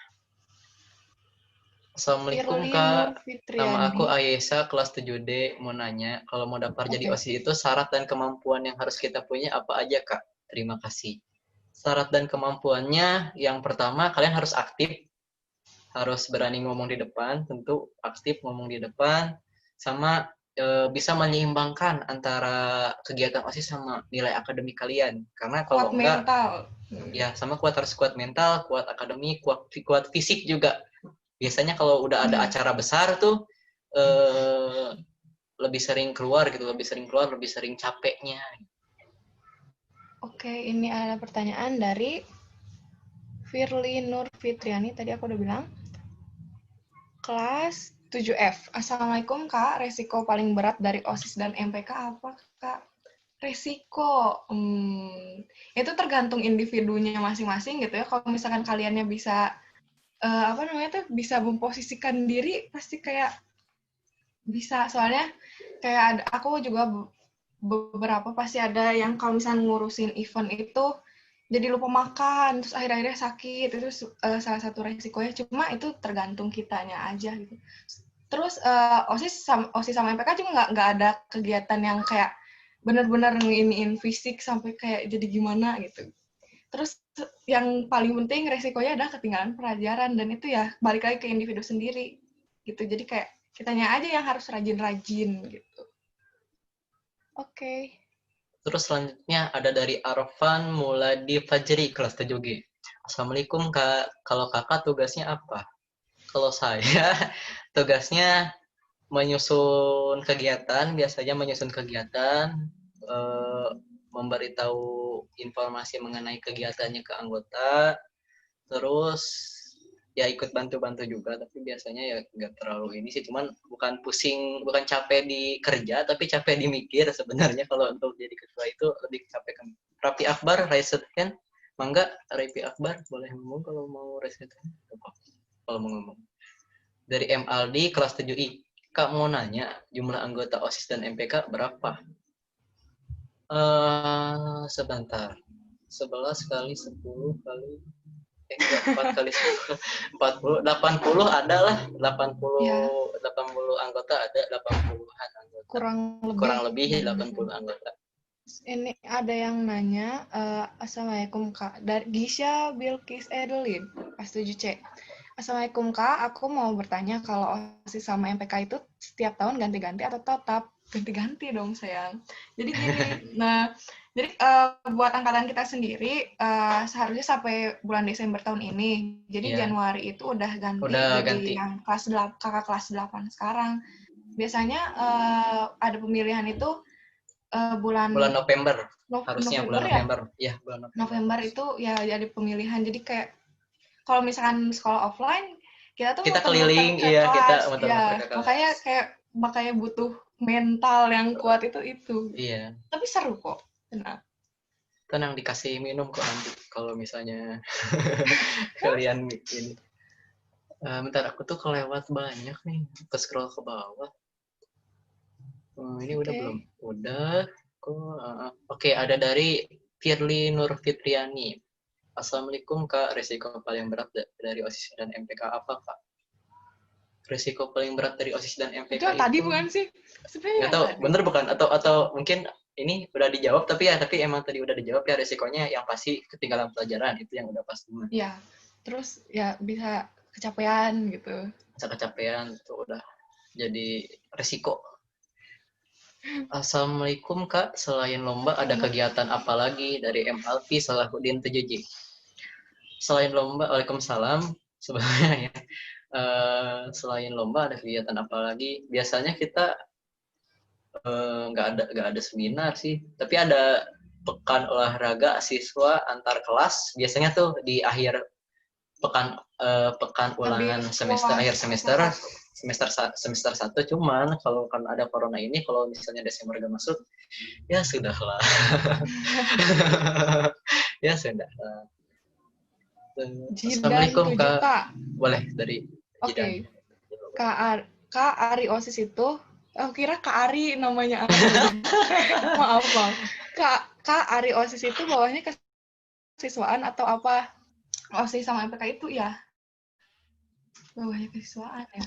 Assalamualaikum Kak, nama aku Ayesa, kelas 7D. Mau nanya, kalau mau daftar jadi OSIS itu syarat dan kemampuan yang harus kita punya apa aja Kak? Terima kasih. Syarat dan kemampuannya, yang pertama kalian harus aktif, harus berani ngomong di depan, tentu aktif ngomong di depan, sama bisa menyeimbangkan antara kegiatan OSIS sama nilai akademik kalian. Karena kalau enggak, ya sama harus kuat mental, kuat akademik, kuat fisik juga. Biasanya kalau udah ada acara besar tuh lebih sering keluar, lebih sering capeknya. Oke, ini ada pertanyaan dari Firly Nur Fitriani, tadi aku udah bilang. Kelas 7F. Assalamualaikum Kak, resiko paling berat dari OSIS dan MPK apa Kak? Resiko, itu tergantung individunya masing-masing gitu ya. Kalau misalkan kaliannya bisa, bisa memposisikan diri, pasti kayak bisa. Soalnya kayak aku juga beberapa pasti ada yang kalau misalnya ngurusin event itu jadi lupa makan, terus akhir-akhirnya sakit, itu salah satu resikonya. Cuma itu tergantung kitanya aja gitu. Terus OSIS sama MPK juga nggak ada kegiatan yang kayak benar-benar nginiin fisik sampai kayak jadi gimana gitu. Terus yang paling penting resikonya adalah ketinggalan pelajaran, dan itu ya balik lagi ke individu sendiri gitu. Jadi kayak kitanya aja yang harus rajin-rajin gitu. Oke. Terus selanjutnya ada dari Arfan Muladi Fajri, kelas 7G. Assalamualaikum Kak, kalau kakak tugasnya apa? Kalau saya tugasnya menyusun kegiatan, memberitahu informasi mengenai kegiatannya ke anggota, terus ya ikut bantu-bantu juga, tapi biasanya ya nggak terlalu ini sih, cuman bukan capek di kerja, tapi capek di mikir sebenarnya. Kalau untuk jadi ketua itu lebih capek kan. Rapi Akbar, raise hand. Mangga, Rapi Akbar, boleh ngomong kalau mau raise hand. Kalau mau ngomong. Dari MLD, kelas 7I. Kak mau nanya, jumlah anggota OSIS dan MPK berapa? Sebentar. 11 kali 10 kali 4 kali 10, 80 ada lah, 80 anggota ada, 80-an anggota. Kurang lebih 80 anggota. Ini ada yang nanya, Assalamualaikum Kak, dari Gisha Bilkis Edelin, kelas 7C. Assalamualaikum Kak, aku mau bertanya kalau OSIS sama MPK itu setiap tahun ganti-ganti atau tetap? Ganti-ganti dong sayang. Jadi gini, jadi buat angkatan kita sendiri seharusnya sampai bulan Desember tahun ini. Jadi Januari itu udah ganti. Yang kakak kelas 8 sekarang. Biasanya ada pemilihan itu bulan November. Harusnya bulan November. Ya, bulan November. November itu ya jadi pemilihan. Jadi kayak kalau misalkan sekolah offline, kita tuh Kita muter-muter keliling, ke iya, kelas. kita Ya, muter-muter ke kelas. makanya butuh mental yang kuat itu. Iya. Tapi seru kok. Tenang, dikasih minum kok nanti kalau misalnya kalian ini. Bentar, aku tuh kelewat banyak nih. Ke scroll ke bawah. Ini udah belum? Udah. Oke, ada dari Firly Nur Fitriani. Assalamualaikum Kak, resiko paling berat dari OSIS dan MPK apa Kak? Resiko paling berat dari OSIS dan MPK Itu tadi bukan sih? Sebenarnya nggak tahu, bener bukan? Atau mungkin ini udah dijawab, tapi emang tadi udah dijawab ya, resikonya yang pasti ketinggalan pelajaran, itu yang udah pasti. Iya, terus ya bisa kecapean gitu. Bisa kecapean, itu udah jadi resiko. Assalamualaikum Kak, selain lomba ada kegiatan apa lagi dari M. Alfi Salahuddin 7J? Selain lomba, waalaikumsalam sebenarnya ya. Selain lomba ada kegiatan apa lagi? Biasanya kita nggak ada seminar sih, tapi ada pekan olahraga siswa antar kelas. Biasanya tuh di akhir pekan ulangan semester, akhir semester 1. Cuman kalau kan ada corona ini, kalau misalnya Desember gak masuk, ya sudahlah. Ya sudahlah. Assalamualaikum Kak. Boleh dari Jidan. Kak Ari OSIS itu, kira Kak Ari namanya Ari. Maaf Bang. Kak Ari OSIS itu bawahnya kesiswaan atau apa? OSIS sama MPK itu ya? Bawahnya kesiswaan ya?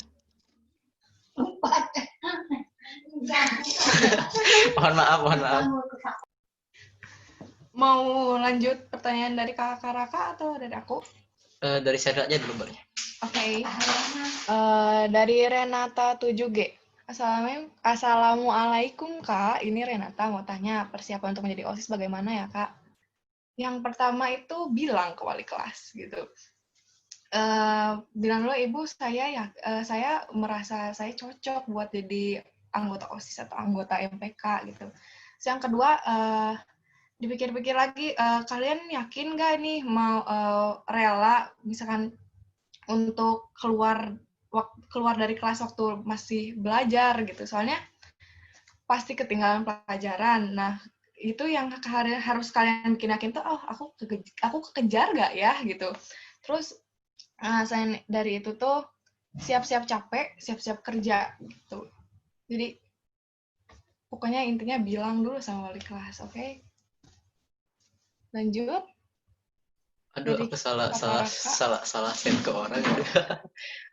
Mohon maaf. Mau lanjut pertanyaan dari Kakak Raka atau dari aku? Dari saya aja dulu boleh. Oke. Dari Renata 7G. Assalamualaikum Kak. Ini Renata mau tanya persiapan untuk menjadi OSIS bagaimana ya Kak? Yang pertama itu bilang ke wali kelas gitu. Bilang dulu Ibu, saya merasa saya cocok buat jadi anggota OSIS atau anggota MPK gitu. Terus yang kedua, dipikir-pikir lagi, kalian yakin nggak nih mau rela misalkan untuk keluar dari kelas waktu masih belajar gitu, soalnya pasti ketinggalan pelajaran. Nah itu yang harus kalian bikin yakin tuh, aku kekejar nggak ya gitu. Terus selain dari itu tuh siap-siap capek, siap-siap kerja gitu. Jadi pokoknya intinya bilang dulu sama wali kelas, oke? Lanjut. Aduh, aku salah send ke orang.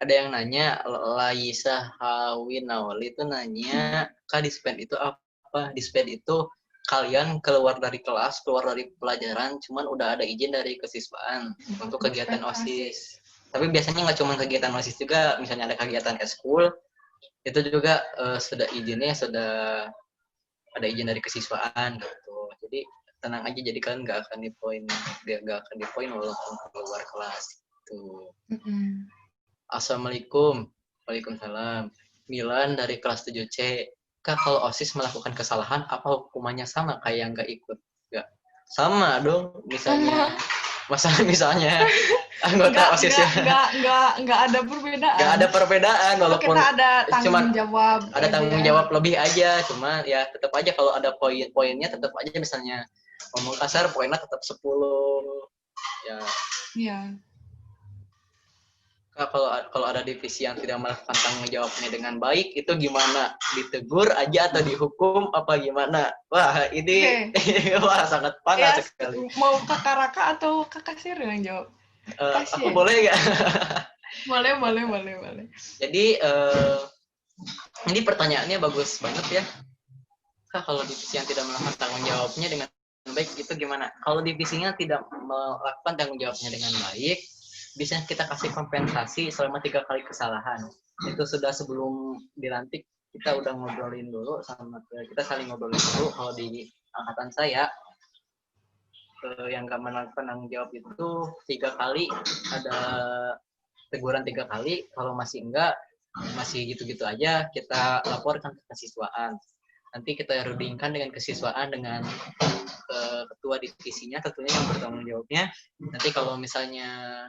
Ada yang nanya, Laisa Hawinawali itu nanya, Kak dispen itu apa? Dispen itu kalian keluar dari kelas, keluar dari pelajaran, cuman udah ada izin dari kesiswaan untuk kegiatan OSIS. Tapi biasanya nggak cuma kegiatan OSIS juga, misalnya ada kegiatan eskul, itu juga sudah ada izin dari kesiswaan gitu. Jadi tenang aja, jadi kalian nggak akan dipoin walaupun keluar kelas gitu. Assalamualaikum. Waalaikumsalam. Milan dari kelas 7C. Kak, kalau OSIS melakukan kesalahan, apa hukumannya sama kayak yang nggak ikut? Nggak. Sama dong, misalnya. Misalnya anggota OSIS ya. Nggak ada perbedaan. Nggak ada perbedaan, walaupun kita ada tanggung jawab. Ada tanggung jawab lebih aja, cuma ya tetap aja kalau ada poin-poinnya tetap aja, misalnya ngomong kasar poinnya tetap 10. Ya. Iya. Kak, kalau ada divisi yang tidak melakukan tanggung jawabnya dengan baik, itu gimana? Ditegur aja atau dihukum apa gimana? Wah, ini wah sangat panas sekali. Mau Kakak Raka atau Kakak Sir yang jawab? Aku boleh nggak? Boleh. Jadi ini pertanyaannya bagus banget ya. Kak, kalau divisi yang tidak melakukan tanggung jawabnya dengan baik itu gimana? Kalau divisinya tidak melakukan tanggung jawabnya dengan baik, biasanya kita kasih kompensasi selama 3 kali kesalahan. Itu sudah sebelum dilantik, kita udah ngobrolin dulu kita saling ngobrolin dulu. Kalau di angkatan saya yang nggak melakukan tanggung jawab itu 3 kali, ada teguran 3 kali. Kalau masih masih gitu-gitu aja, kita laporkan ke kesiswaan. Nanti kita rundingkan dengan kesiswaan dengan ketua divisinya tentunya yang bertanggung jawabnya. Nanti kalau misalnya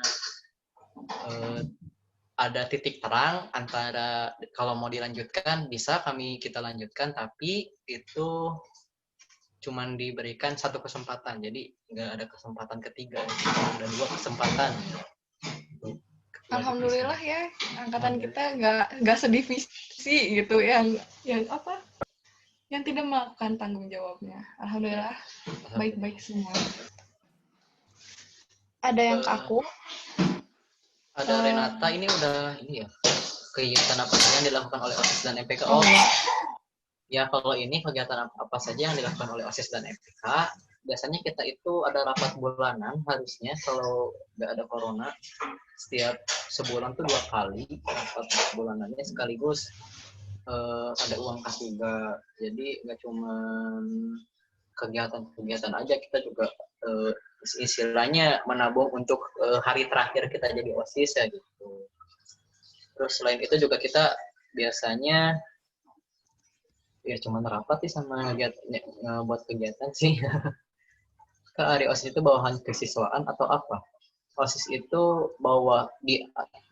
ada titik terang antara kalau mau dilanjutkan bisa kita lanjutkan, tapi itu cuman diberikan satu kesempatan, jadi nggak ada kesempatan ketiga, ada 2 kesempatan. Alhamdulillah ya, angkatan kita nggak sedivisi gitu yang apa? Yang tidak melakukan tanggung jawabnya. Alhamdulillah, baik-baik semua. Ada yang ke aku? Ada Renata, ini udah ini ya, kegiatan apa saja yang dilakukan oleh OSIS dan MPK? Ya, kalau ini kegiatan apa saja yang dilakukan oleh OSIS dan MPK, biasanya kita itu ada rapat bulanan harusnya kalau nggak ada corona. Setiap sebulan tuh 2 kali rapat bulanannya, sekaligus ada uang kas juga. Jadi nggak cuma kegiatan-kegiatan aja, kita juga istilahnya menabung untuk hari terakhir kita jadi OSIS ya gitu. Terus selain itu juga kita biasanya ya cuma rapat sih sama buat kegiatan sih. Kak, hari OSIS itu bawahan kesiswaan atau apa? OSIS itu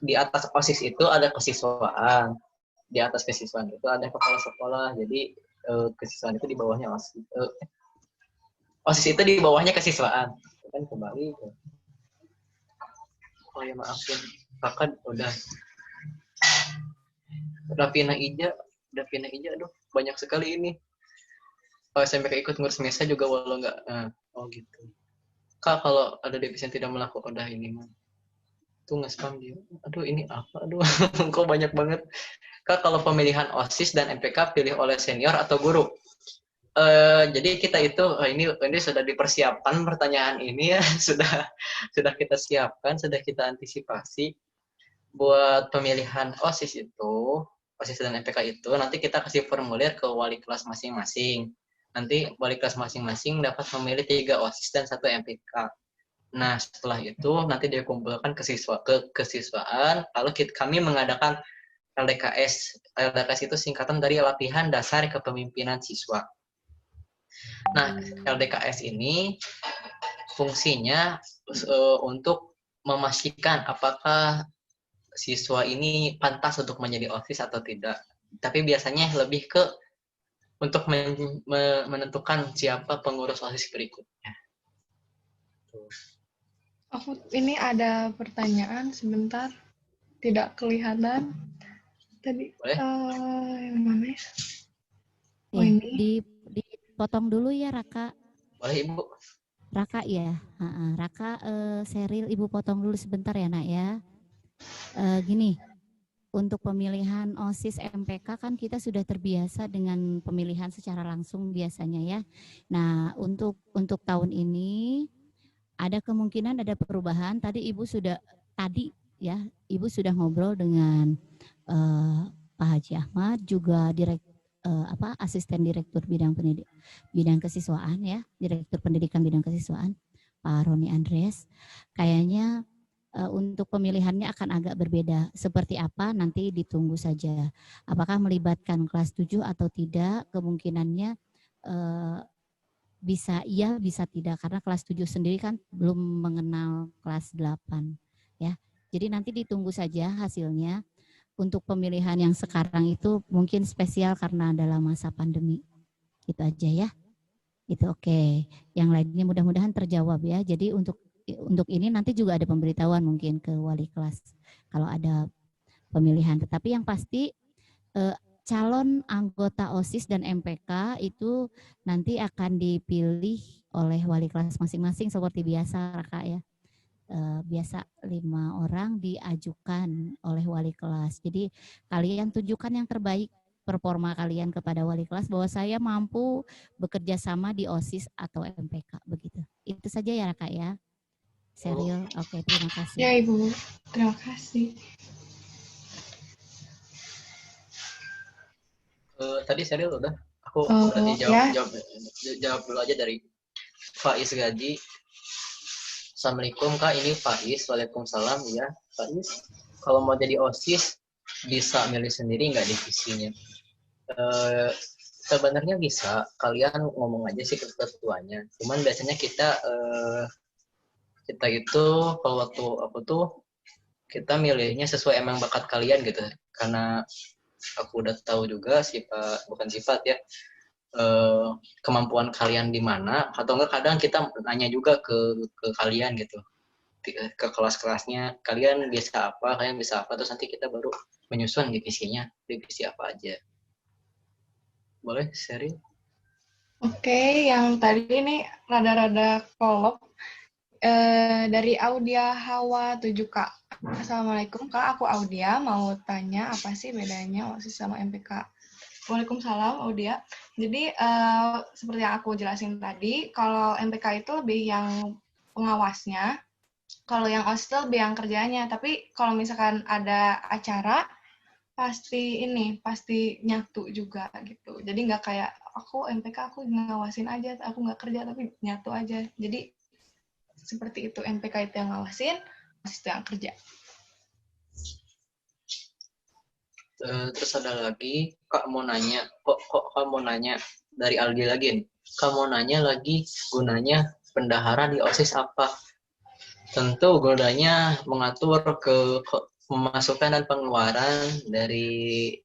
di atas OSIS itu ada kesiswaan. Di atas kesiswaan itu ada kepala sekolah. Jadi kesiswaan itu di bawahnya OSIS. OSIS itu di bawahnya kesiswaan. Kan kembali. Oh ya maafin. Kakak udah pindah ija, aduh banyak sekali ini. SMPK ikut ngurus mesa juga walau nggak. Oh gitu. Kak, kalau ada divisi yang tidak melakukan udah ini mah. Tuh nggak spam dia. Aduh ini apa? Aduh kok banyak banget. Kak, kalau pemilihan OSIS dan MPK pilih oleh senior atau guru? Jadi kita itu ini sudah dipersiapkan pertanyaan ini ya, sudah kita siapkan, sudah kita antisipasi buat pemilihan OSIS dan MPK itu. Nanti kita kasih formulir ke wali kelas masing-masing. Nanti wali kelas masing-masing dapat memilih 3 OSIS dan 1 MPK. Nah, setelah itu nanti dikumpulkan kesiswaan, lalu kami mengadakan LDKS. LDKS itu singkatan dari Latihan Dasar Kepemimpinan Siswa. Nah, LDKS ini fungsinya untuk memastikan apakah siswa ini pantas untuk menjadi OSIS atau tidak. Tapi biasanya lebih ke untuk menentukan siapa pengurus OSIS berikutnya. Aku ini ada pertanyaan sebentar, tidak kelihatan. Tadi yang mana ya? Oh, ini dipotong dulu ya Raka. Boleh Ibu. Raka ya, Raka, Seril Ibu potong dulu sebentar ya Nak ya. Gini, untuk pemilihan OSIS MPK kan kita sudah terbiasa dengan pemilihan secara langsung biasanya ya. Nah, untuk tahun ini ada kemungkinan ada perubahan. Ibu sudah ngobrol dengan Pak Haji Ahmad, juga asisten direktur bidang kesiswaan ya, direktur pendidikan bidang kesiswaan Pak Roni Andres. Kayaknya untuk pemilihannya akan agak berbeda. Seperti apa nanti ditunggu saja. Apakah melibatkan kelas 7 atau tidak, kemungkinannya bisa iya, bisa tidak. Karena kelas 7 sendiri kan belum mengenal kelas 8. Ya. Jadi nanti ditunggu saja hasilnya. Untuk pemilihan yang sekarang itu mungkin spesial karena adalah masa pandemi. Itu aja ya. Itu oke. Yang lainnya mudah-mudahan terjawab ya. Jadi untuk ini nanti juga ada pemberitahuan mungkin ke wali kelas kalau ada pemilihan. Tetapi yang pasti calon anggota OSIS dan MPK itu nanti akan dipilih oleh wali kelas masing-masing seperti biasa Raka ya. Biasa 5 orang diajukan oleh wali kelas. Jadi kalian tunjukkan yang terbaik performa kalian kepada wali kelas bahwa saya mampu bekerja sama di OSIS atau MPK begitu. Itu saja ya Raka ya. Serial, oke, terima kasih. Ya Ibu, terima kasih. Tadi serial udah, aku berarti jawab dulu aja dari Faiz Gaji. Assalamualaikum Kak, ini Faiz. Waalaikumsalam ya Faiz. Kalau mau jadi OSIS bisa milih sendiri nggak divisinya? Sebenarnya bisa, kalian ngomong aja sih ke ketuanya. Cuman biasanya kita itu kalau waktu aku tuh kita milihnya sesuai emang bakat kalian gitu. Karena aku udah tahu juga bukan sifat ya, kemampuan kalian di mana, atau enggak kadang kita nanya juga ke kalian gitu, ke kelas-kelasnya, kalian bisa apa, terus nanti kita baru menyusun divisinya, divisi apa aja. Boleh sharing? Oke, yang tadi ini rada-rada kolok. Dari Audia Hawa 7K. Assalamualaikum Kak, aku Audia. Mau tanya apa sih bedanya OSIS sama MPK? Waalaikumsalam Audia. Jadi seperti yang aku jelasin tadi, kalau MPK itu lebih yang pengawasnya, kalau yang OSIS itu lebih yang kerjanya. Tapi kalau misalkan ada acara, pasti nyatu juga gitu. Jadi nggak kayak aku MPK aku ngawasin aja, aku nggak kerja tapi nyatu aja. Jadi seperti itu, MPK itu yang ngawasin, OSIS itu yang kerja. Terus ada lagi, Kak mau nanya, kok kamu nanya dari Aldi lagi nih? Kamu nanya lagi gunanya bendahara di OSIS apa? Tentu gunanya mengatur ke pemasukan dan pengeluaran dari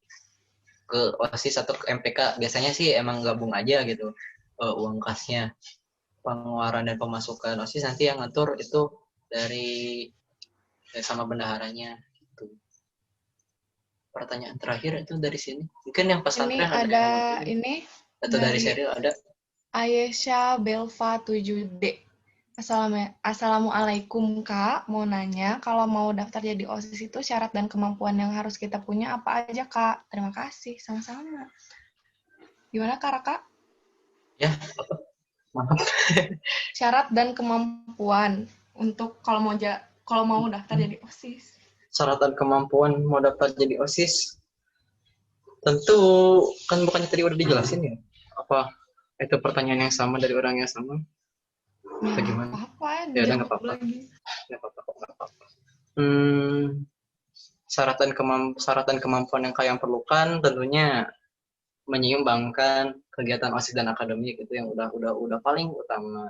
ke OSIS atau ke MPK. Biasanya sih emang gabung aja gitu, uang kasnya. Pengeluaran dan pemasukan OSIS nanti yang ngatur itu dari sama bendaharanya gitu. Pertanyaan terakhir itu dari sini. Mungkin yang pesantren ada ini atau dari serial ada. Ayesha Belva 7D. Assalamualaikum Kak, mau nanya kalau mau daftar jadi OSIS itu syarat dan kemampuan yang harus kita punya apa aja Kak? Terima kasih, sama-sama. Gimana Kak Raka? Ya, maaf. Syarat dan kemampuan untuk kalau mau daftar jadi OSIS. Syarat dan kemampuan mau daftar jadi OSIS, tentu kan bukannya tadi udah dijelasin ya? Apa itu pertanyaan yang sama dari orang yang sama? Atau gimana? Ya udah nggak apa-apa. Syarat dan kemampuan yang kalian perlukan tentunya menyeimbangkan kegiatan OSIS dan akademik, itu yang udah paling utama.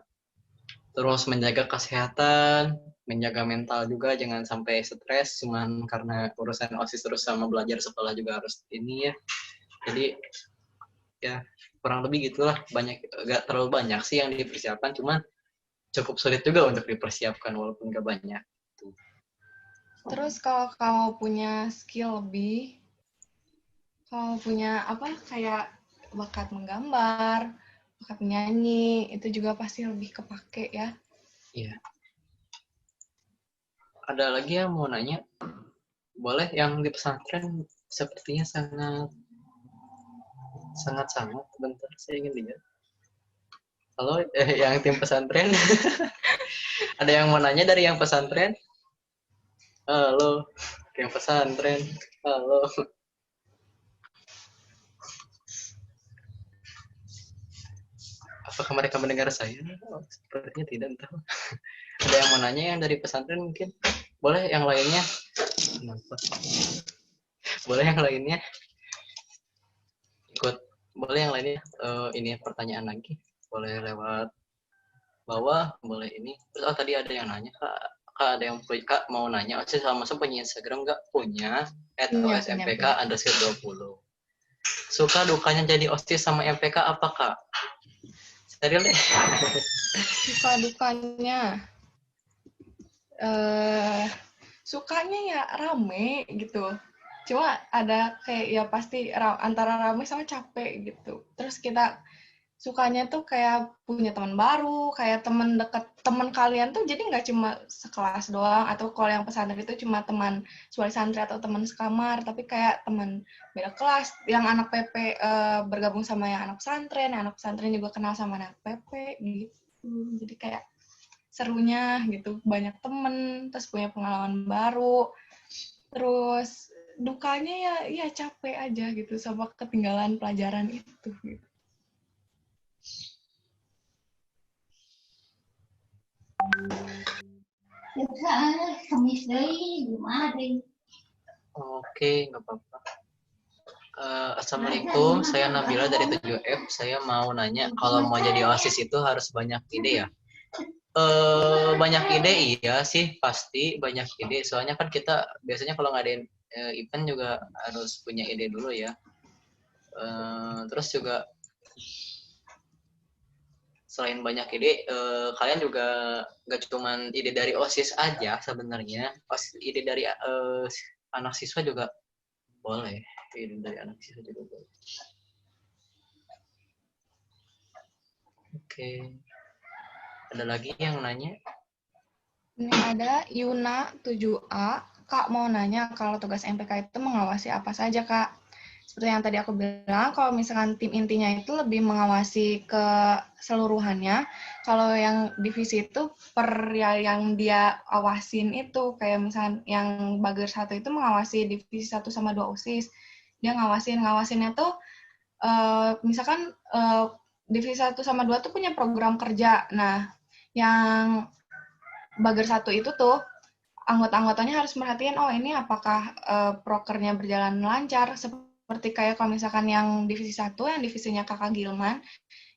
Terus menjaga kesehatan, menjaga mental juga, jangan sampai stres cuman karena urusan OSIS terus sama belajar sekolah juga harus ini ya. Jadi ya kurang lebih gitulah, gak terlalu banyak sih yang dipersiapkan, cuman cukup sulit juga untuk dipersiapkan walaupun gak banyak. Terus kalau kamu punya skill lebih, kalau punya kayak bakat menggambar, bakat menyanyi, itu juga pasti lebih kepake ya. Iya. Ada lagi yang mau nanya? Boleh, yang di pesantren sepertinya sangat. Bentar, saya ingin lihat. Halo, yang tim pesantren. Ada yang mau nanya dari yang pesantren? Halo, yang pesantren. Halo. Apakah mereka mendengar saya? Oh, sepertinya tidak, entah. Ada yang mau nanya yang dari pesantren mungkin? Boleh yang lainnya? Kenapa? Boleh yang lainnya? Boleh yang lainnya? Ini pertanyaan lagi. Boleh lewat bawah, boleh ini. Terus tadi ada yang nanya, Kak ada yang Kak mau nanya, OSIS sama punya Instagram nggak? Punya, @osmpk_20. Suka dukanya jadi OSIS sama MPK apa Kak? Serius deh. Suka dukanya, sukanya ya rame gitu. Cuma ada kayak ya pasti antara rame sama capek gitu. Terus kita sukanya tuh kayak punya teman baru, kayak teman dekat, teman kalian tuh jadi nggak cuma sekelas doang, atau kalau yang pesantren itu cuma teman wali santri atau teman sekamar, tapi kayak teman beda kelas, yang anak PP bergabung sama yang anak pesantren juga kenal sama anak PP gitu. Jadi kayak serunya gitu, banyak temen, terus punya pengalaman baru. Terus dukanya ya capek aja gitu sama ketinggalan pelajaran itu gitu. Oke, nggak apa-apa. Assalamualaikum, saya Nabila dari 7F. Saya mau nanya, kalau mau jadi OSIS itu harus banyak ide ya? Banyak ide iya sih, pasti banyak ide. Soalnya kan kita biasanya kalau ngadain event juga harus punya ide dulu ya. Terus juga selain banyak ide, kalian juga gak cuman ide dari OSIS aja sebenarnya. Ide dari anak siswa juga boleh. Ide dari anak siswa juga boleh. Oke. Ada lagi yang nanya? Ini ada Yuna 7A. Kak mau nanya kalau tugas MPK itu mengawasi apa saja, Kak? Seperti yang tadi aku bilang, kalau misalkan tim intinya itu lebih mengawasi keseluruhannya. Kalau yang divisi itu per yang dia awasin itu, kayak misalkan yang bager 1 itu mengawasi divisi 1 sama 2 OSIS. Dia ngawasinnya tuh, misalkan divisi 1 sama 2 tuh punya program kerja. Nah, yang bager 1 itu tuh, anggota-anggotanya harus merhatiin, oh ini apakah prokernya berjalan lancar, seperti kayak kalau misalkan yang divisi 1, yang divisinya kakak Gilman,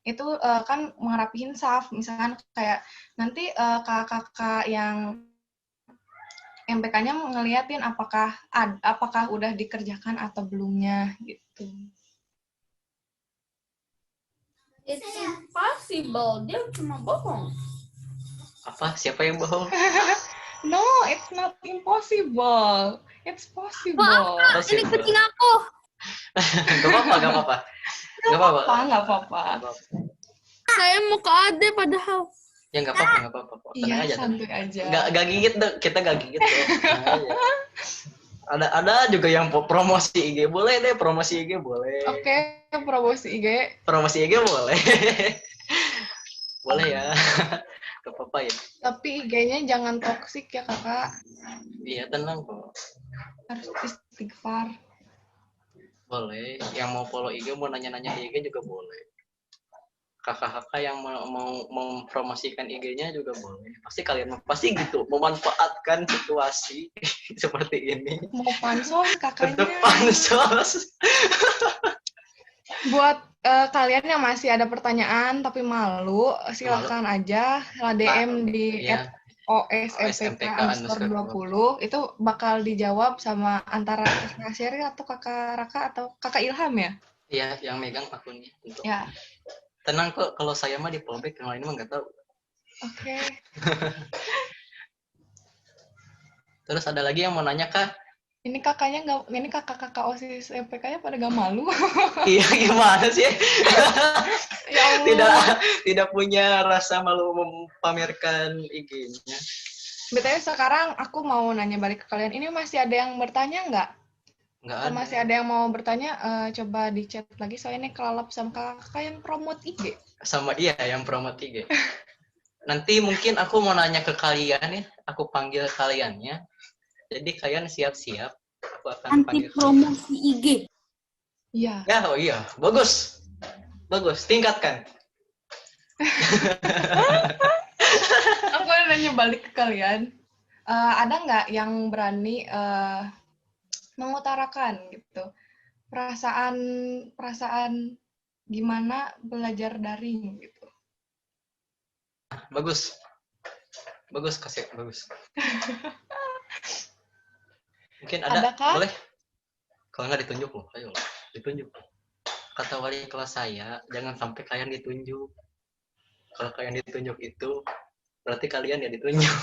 itu kan ngerapihin saf, misalkan kayak nanti kakak-kakak yang MPK-nya ngeliatin apakah udah dikerjakan atau belumnya, gitu. It's impossible, dia cuma bohong. Apa? Siapa yang bohong? No, it's not impossible. It's possible. Maaf, ini kucing aku. Gak apa-apa. Nggak apa-apa. Saya mau ke Ade padahal. Ya nggak apa-apa. Tenang aja. Santuy aja. Gak gigit deh, kita gak gigit deh. Ada juga yang promosi IG, boleh deh promosi IG boleh. Oke, promosi IG. Promosi IG boleh. Boleh ya. Gak apa-apa ya. Tapi IG-nya jangan toksik ya kakak. Iya tenang kok. Harus istighfar. Boleh. Yang mau follow IG, mau nanya-nanya di IG juga boleh. Kakak-kakak yang mau mempromosikan IG-nya juga boleh. Pasti gitu, memanfaatkan situasi seperti ini. Mau pansos kakaknya. Untuk pansos. Buat kalian yang masih ada pertanyaan tapi malu, silakan aja DM di @OSMPK_20. Itu bakal dijawab sama antara Kak Sherry atau Kakak Raka atau Kakak Ilham ya? Iya, yang megang akunnya. Untuk. Ya. Tenang kok, kalau saya mah di fallback, yang lain mah nggak tahu. Oke. Terus ada lagi yang mau nanya, Kak? Ini kakaknya ini kakak-kakak OSIS MPK-nya pada nggak malu. Iya, gimana sih? Ya tidak punya rasa malu memamerkan IG-nya. BTW sekarang aku mau nanya balik ke kalian. Ini masih ada yang bertanya nggak? Nggak ada. Masih ada yang mau bertanya, coba di chat lagi. Soalnya ini kelalap sama kakak yang promote IG. Sama iya, yang promote IG. Nanti mungkin aku mau nanya ke kalian ya. Aku panggil kaliannya. Jadi kalian siap-siap. Aku akan panggil promosi IG. Iya. Ya, oh iya. Bagus. Tingkatkan. Aku nanya balik ke kalian. Ada nggak yang berani mengutarakan gitu perasaan gimana belajar daring gitu? Bagus kasih bagus. Mungkin ada boleh. Kalau nggak ditunjuk loh, ayo ditunjuk. Kata wali kelas saya, jangan sampai kalian ditunjuk. Kalau kalian ditunjuk itu berarti kalian ya ditunjuk.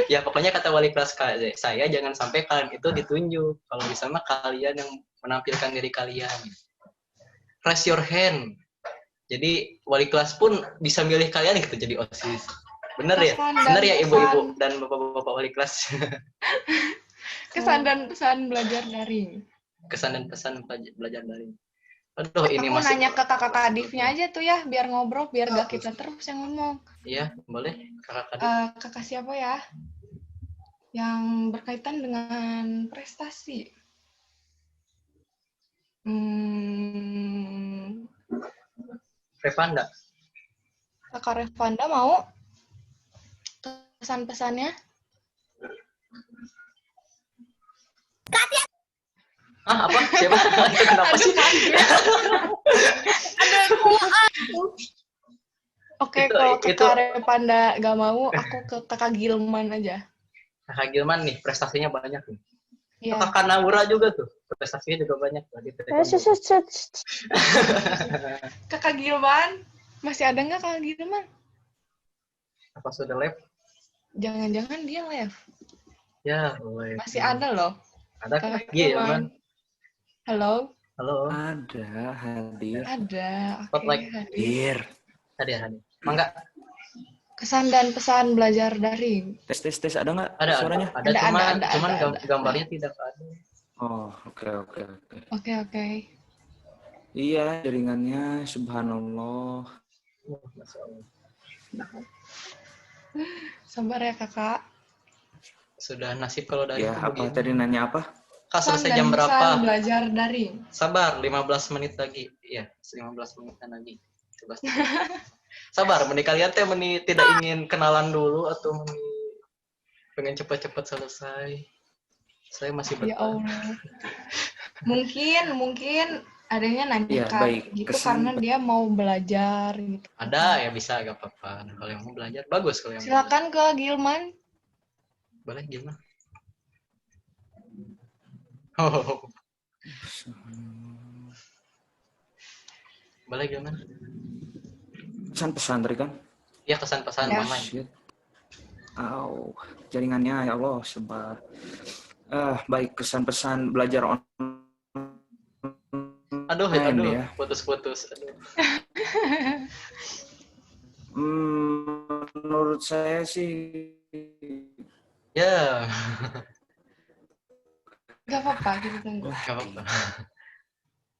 Ya pokoknya kata wali kelas saya, jangan sampai kalian itu ditunjuk. Kalau bisa mah kalian yang menampilkan diri kalian. Raise your hand. Jadi wali kelas pun bisa milih kalian gitu jadi OSIS. Bener ya? Bener ya ibu-ibu dan bapak-bapak wali kelas. Kesan dan pesan belajar daring. Kesan dan pesan belajar daring. Aduh, ini aku masih... nanya ke kakak Kadifnya aja tuh ya, biar ngobrol, biar gak kita terus yang ngomong. Iya, boleh. Kakak Kadif. Kakak siapa ya? Yang berkaitan dengan prestasi. Revanda. Kakak Revanda mau pesan-pesannya? Apa? Siapa? Itu kenapa sih? Ada kuat. Oke, kalau itu Kakak Panda gak mau, aku ke Kakak Gilman aja. Kakak Gilman nih, prestasinya banyak nih. Iya. Kakak Naura juga tuh, prestasinya juga banyak. Kakak Gilman, masih ada nggak Kakak Gilman? Apa sudah live? Jangan-jangan dia live. Ya, live. Masih ada loh. Ada Kakak Gilman. Halo. Halo. Ada, hadir. Ada. Spotlight. Hadir. Hadir. Mangga. Kesan dan pesan belajar daring. Tes, ada nggak ada suaranya? Ada, cuman gambarnya tidak ada. Oh, oke. Oke. Iya, jaringannya subhanallah. Masya Allah. Sabar ya kakak. Sudah nasib kalau dari ya, apa tadi nanya apa? Kak, selesai jam berapa? Belajar daring. Sabar, 15 menit lagi. Iya, 15 menitan lagi. Sabar, kalian teh tidak ingin kenalan dulu atau pengen cepat-cepat selesai? Saya masih Ya Allah. Mungkin adanya nanya gitu karena dia mau belajar gitu. Ada ya, bisa, gak apa-apa. Kalau yang mau belajar bagus kalau yang silakan ke Gilman. Boleh Gilman. Oh. Boleh Gilman. Pesan-pesan tadi kan? Iya, pesan-pesan online. Jaringannya ya Allah sebar. Baik, kesan-pesan belajar online. Aduh, ya. Putus. Aduh. Menurut saya sih ya. Gak apa-apa, kita tunggu. Gak apa-apa.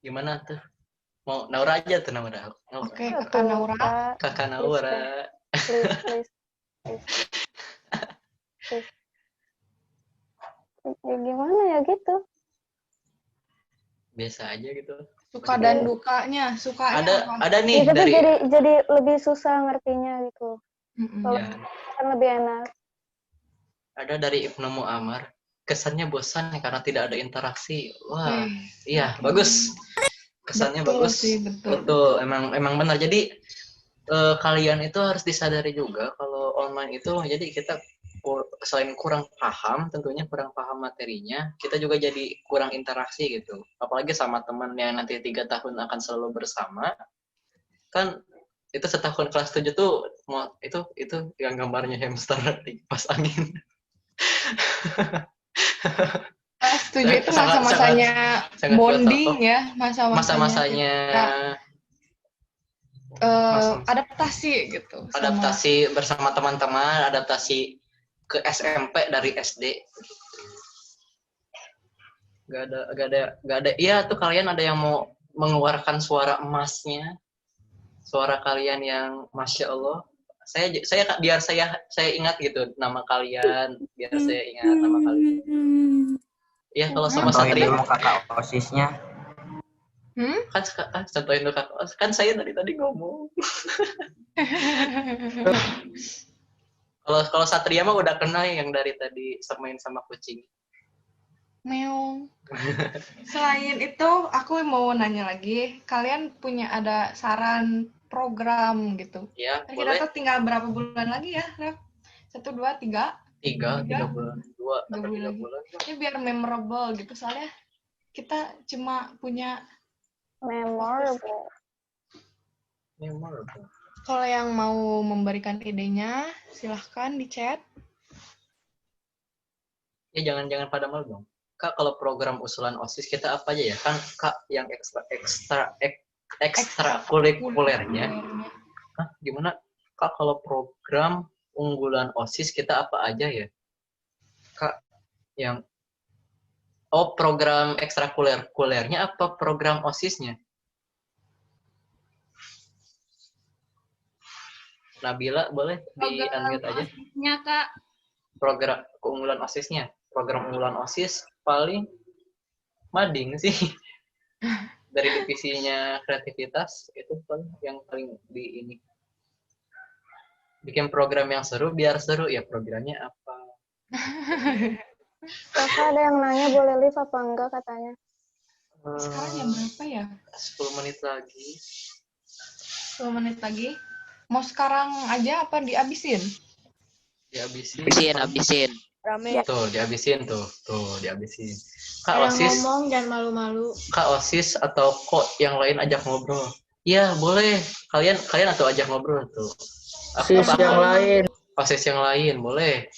Gimana tuh? Mau Naura aja tuh, Naura. Oke, Kakak Naura. Kakak Naura. Please. Ya, gimana ya gitu? Biasa aja gitu. Suka dan dukanya, ada nih ya, tapi dari jadi lebih susah ngertinya gitu. Kalau kan lebih enak. Ada dari Ibnu Muammar, kesannya bosan karena tidak ada interaksi. Wah, iya, bagus. Kesannya betul bagus. Sih, betul. Emang benar. Jadi kalian itu harus disadari juga kalau online itu jadi kita selain kurang paham, tentunya kurang paham materinya, kita juga jadi kurang interaksi gitu. Apalagi sama teman yang nanti 3 tahun akan selalu bersama. Kan itu setahun kelas 7 tuh itu yang gambarnya hamster di kipas angin. Kelas 7 itu masa-masanya bonding ya, masa-masanya adaptasi gitu. Adaptasi bersama teman-teman, adaptasi ke SMP dari SD. Gak ada. Iya tuh kalian ada yang mau mengeluarkan suara emasnya, suara kalian yang masya Allah. Saya biar saya ingat gitu nama kalian, biar saya ingat nama kalian. Iya kalau sama Satria. Contohin kakak OSIS-nya. Kan contohin dulu kakak. Kan saya tadi ngomong. Kalau Satria mah udah kenal yang dari tadi main sama kucing. Meow. Selain itu, aku mau nanya lagi. Kalian ada saran program gitu? Ya, boleh. Kita tinggal berapa bulan lagi ya, Rep? 1, 2, 3? 3 bulan. 2 bulan. Ini biar memorable gitu. Soalnya kita cuma punya memorable. Kalau yang mau memberikan idenya, silahkan di chat. Ya jangan pada malu dong. Kak, kalau program usulan OSIS kita apa aja ya? Kan Kak yang ekstra kurikulernya. Gimana Kak kalau program unggulan OSIS kita apa aja ya? Kak yang program ekstrakurikulernya apa program OSISnya? Nabila boleh di-unmute aja. OSIS-nya, Kak. Program keunggulan OSIS-nya. Program unggulan OSIS paling mading sih. Dari divisinya kreativitas itu yang paling di ini. Bikin program yang seru biar seru ya, programnya apa? Kakak ada yang nanya boleh live apa enggak katanya. Sekarang jam berapa ya? 10 menit lagi. 10 menit lagi. Mau sekarang aja apa dihabisin? Dihabisin. Habisin. Rame. Tuh, dihabisin tuh. Tuh, dihabisin. Kak Ada OSIS, ngomong dan malu-malu. Kak OSIS atau kok yang lain ajak ngobrol. Iya, boleh. Kalian atau ajak ngobrol tuh. OSIS yang lain. OSIS yang lain, boleh.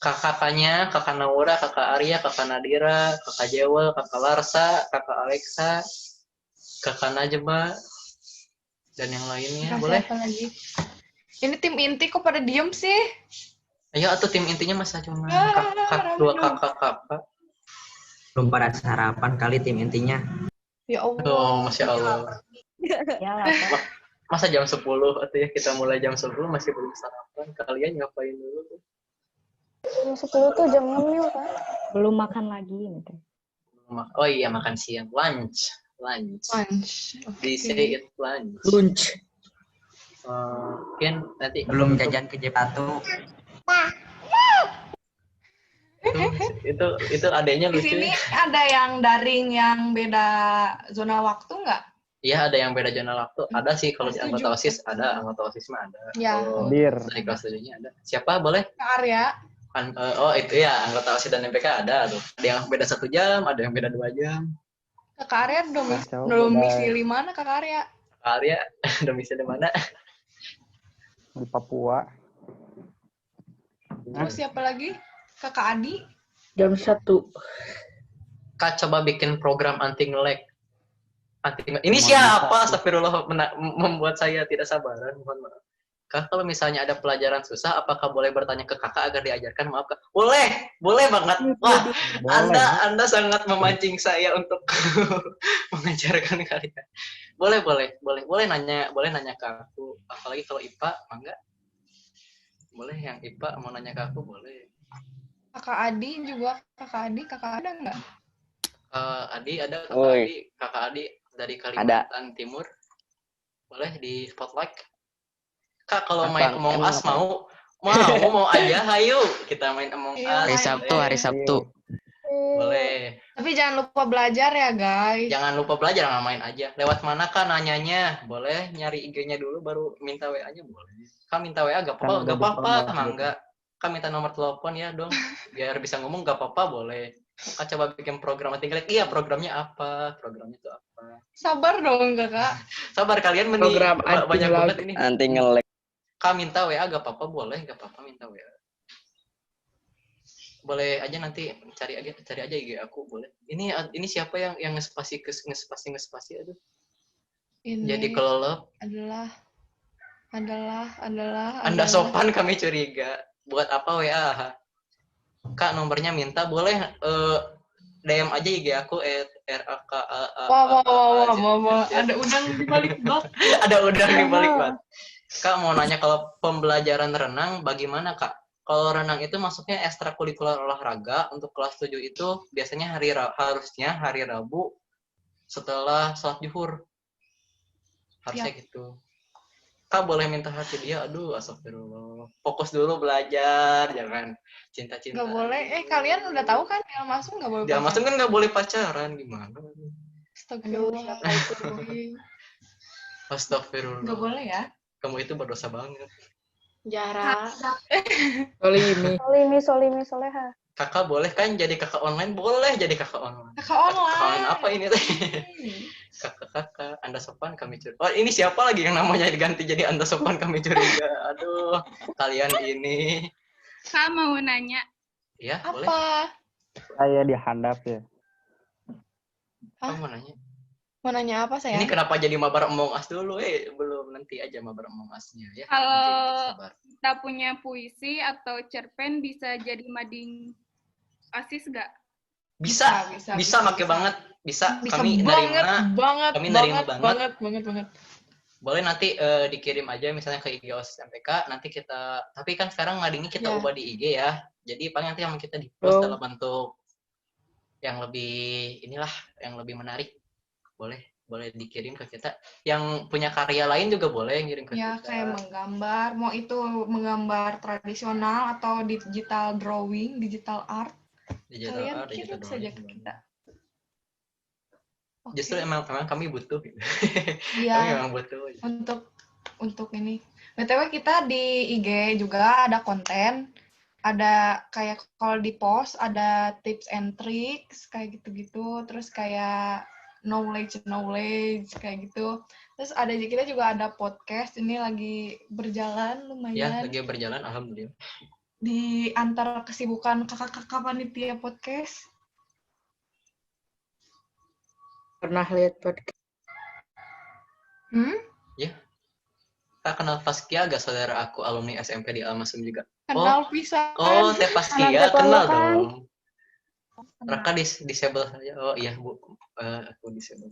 Kakaknya, kakak Naura, kakak Arya, kakak Nadira, kakak Jewel, kakak Larsa, kakak Alexa, kakak Najma, dan yang lainnya, Kasih boleh? apa lagi? Ini tim inti kok pada diem sih? Ayo, atau tim intinya masa cuma rame dua kakak-kakak. Belum pada sarapan kali tim intinya. Ya Allah. Oh, Masya Allah. Ya, Masa jam 10 atau ya kita mulai jam 10 masih belum sarapan. Kalian ngapain dulu tuh? Jam 10 tuh jam ngemil, Kak. belum makan lagi gitu. Oh iya, makan siang. Lunch. They say it lunch. Mungkin nanti Belum jajan ke Jepatu. itu adanya Di lucu. sini ada yang daring yang beda zona waktu nggak? Iya, ada yang beda zona waktu. Ada sih kalau di anggota OSIS ada, anggota OSIS mah ada. Ya. Kalau Hadir. dari kelas 7-nya ada. Siapa boleh? Kak Arya. Oh itu ya, anggota OSIS dan MPK ada tuh. Ada yang beda 1 jam, ada yang beda 2 jam. Kakak Arya domisili mana Kakak Arya? Kak Arya domisili mana? Di Papua. Terus siapa lagi? Kakak Adi? Jam 1. Kak coba bikin program anti nge-lag. Ini siapa? Astagfirullah, membuat saya tidak sabaran. Mohon maaf. Kak, kalau misalnya ada pelajaran susah, apakah boleh bertanya ke kakak agar diajarkan? Maaf, Kak. Boleh banget. Wah, Anda sangat memancing saya untuk mengajarkan kalian. Boleh nanya ke aku. Apalagi kalau IPA, enggak? Boleh yang IPA mau nanya ke aku, boleh. Kakak Adi juga. Kakak ada nggak? Adi ada, kakak Adi dari Kalimantan Timur. Boleh di spotlight. Kak, kalau main Among Us mau aja, hayu kita main Among Us. Hari Sabtu. Boleh. Tapi jangan lupa belajar ya, guys. Jangan lupa belajar, nggak main aja. Lewat mana Kak nanyanya? Boleh nyari IG-nya dulu baru minta WA-nya boleh. Kak minta WA gak apa-apa, enggak. Kak minta nomor telepon ya dong. Biar bisa ngomong gak apa-apa, boleh. Kak coba bikin program tinggal. Iya, programnya apa? Programnya itu apa? Sabar dong, Kakak. Sabar kalian Program banyak banget ini. Anti nge-lag. Kak minta WA gak apa-apa, boleh, gak apa-apa minta WA. Boleh aja nanti cari aja IG aku, boleh. Ini siapa yang ngespasi aduh. Ini Jadi kelelep. Adalah. Anda sopan kami curiga. Buat apa WA? Kak nomornya minta, boleh DM aja IG aku @RAKA. Wah. Ada udang di balik bak. Ada udang di balik bak. Kak mau nanya kalau pembelajaran renang bagaimana Kak? Kalau renang itu masuknya ekstrakurikuler olahraga, untuk kelas 7 itu biasanya harusnya hari Rabu setelah sholat zuhur. Harusnya gitu. Kak boleh minta hati dia, aduh astagfirullah. Fokus dulu belajar, jangan cinta-cinta. Gak boleh, kalian udah tahu kan yang masuk gak boleh pacaran. Masuk kan gak boleh pacaran, gimana? Astagfirullah. Astagfirullah. Gak boleh ya? Kamu itu berdosa banget. Jarak. Solimi soleha. Kakak boleh kan jadi kakak online? Boleh jadi kakak online. Kakak online. Kakak online apa ini teh? Kakak, Anda sopan kami curiga. Oh, ini siapa lagi yang namanya diganti jadi Anda sopan kami curiga? Aduh, kalian ini. Kak mau nanya. Ya, apa? Boleh. Saya dihandap ya. Kamu mau nanya? Mau nanya apa saya? Ini kenapa jadi mabar Among Us dulu? Belum, nanti aja mabar Among Us-nya ya. Kalau kita punya puisi atau cerpen bisa jadi mading OSIS nggak? Bisa pakai banget. Bisa. Kami nerima banget. Boleh nanti dikirim aja misalnya ke IG OSIS MPK, nanti kita, tapi kan sekarang ngadingnya kita ubah di IG ya. Jadi paling nanti yang kita di-post dalam bentuk yang lebih yang lebih menarik. Boleh dikirim ke kita. Yang punya karya lain juga boleh ngirim ke kita. Ya, kayak menggambar, mau itu menggambar tradisional atau digital drawing, digital art. Kalian kirim saja ke kita. Justru emang kami butuh. Iya. Kami memang butuh. Untuk ini. BTW kita di IG juga ada konten. Ada kayak kalau di post ada tips and tricks kayak gitu-gitu. Terus kayak knowledge kayak gitu. Terus kita juga ada podcast. Ini lagi berjalan lumayan. Ya, lagi berjalan alhamdulillah. Di antara kesibukan kakak-kakak panitia podcast. Pernah lihat podcast? Ya. Tak kenal Faskia gak saudara aku alumni SMP di Almasum juga? Kenal pisan. Oh, Teh Faskia kenal dong. Raka disable saja. Oh iya Bu, aku disable.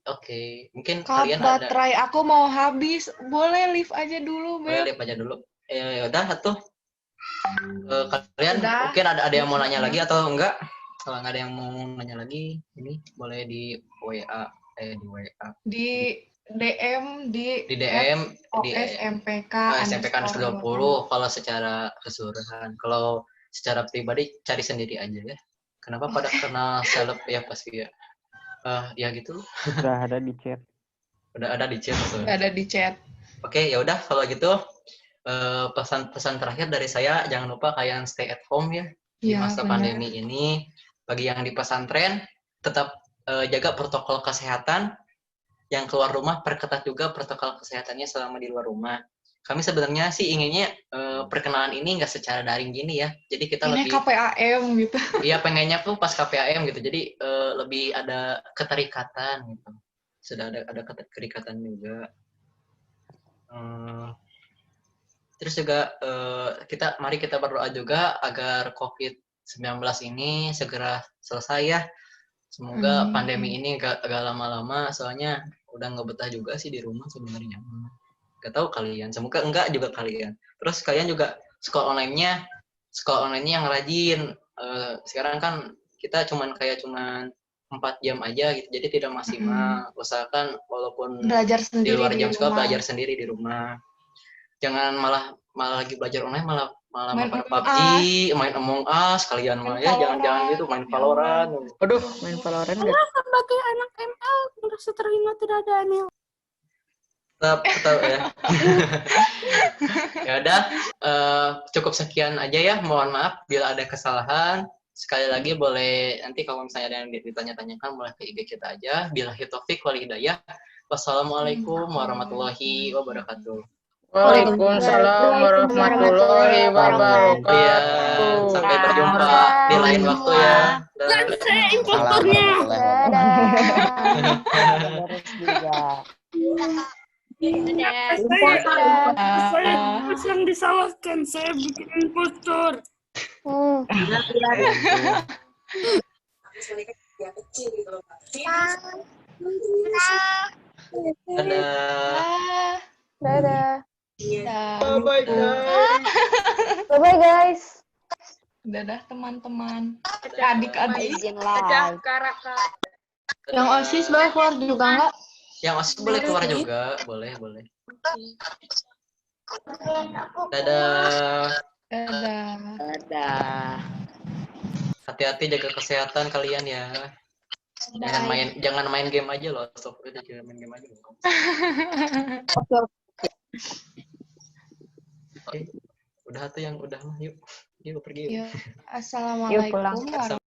Oke. Mungkin kalian ada. Baterai aku mau habis. Boleh leave aja dulu, Beb. Boleh leave aja dulu. Ya udah tuh. Kalian mungkin ada yang mau nanya lagi atau enggak? Kalau nggak ada yang mau nanya lagi, ini boleh di WA, di DM di DM di SMPK _20 kalau secara keseluruhan. Kalau secara pribadi cari sendiri aja ya. Kenapa pada kenal seleb ya pasti ya? Ya gitu. Udah ada di chat. Ada di chat. Oke, ya udah kalau gitu pesan terakhir dari saya, jangan lupa kalian stay at home ya di masa pandemi ini. Bagi yang di pesantren, tetap jaga protokol kesehatan. Yang keluar rumah, perketat juga protokol kesehatannya selama di luar rumah. Kami sebenarnya sih inginnya perkenalan ini nggak secara daring gini ya. Jadi kita ini lebih KPAM gitu. Iya, pengennya tuh pas KPAM gitu. Jadi lebih ada keterikatan gitu. Sudah ada keterikatan juga. Terus juga mari kita berdoa juga agar COVID-19 ini segera selesai ya. Semoga pandemi ini gak lama-lama, soalnya udah nggak betah juga sih di rumah sebenarnya. Gak tahu kalian, semoga enggak juga kalian. Terus kalian juga sekolah online-nya yang rajin. Sekarang kan kita cuman 4 jam aja gitu, jadi tidak maksimal. Usahakan walaupun belajar di luar jam sekolah, belajar sendiri di rumah. Jangan malah lagi belajar online malah main PUBG, main Among Us, kalian mah ya jangan gitu, main Valorant. Aduh, main Valorant enggak? Sebagai anak ML merasa terhina tidak ada anil. Tetap ya. Ya udah, cukup sekian aja ya. Mohon maaf bila ada kesalahan. Sekali lagi boleh nanti kalau misalnya ada yang ditanya-tanyakan boleh ke IG kita aja. Billahi taufik wal hidayah. Wassalamualaikum warahmatullahi wabarakatuh. Waalaikumsalam warahmatullahi wabarakatuh. Sampai berjumpa di lain waktu ya. Dan saya impostornya. Saya yang disalahkan, saya bikin impostor. Dadah. Bye-bye guys. Bye-bye guys. Dadah teman-teman. Adik-adik. Dadah Karaka. Yang OSIS boleh keluar juga nggak? Yang OSIS boleh keluar juga, boleh. Dadah. Hati-hati jaga kesehatan kalian ya. Jangan main game aja loh, stop itu jangan main game aja. Oke. Udah tuh yang udah mah yuk pergi. Assalamualaikum.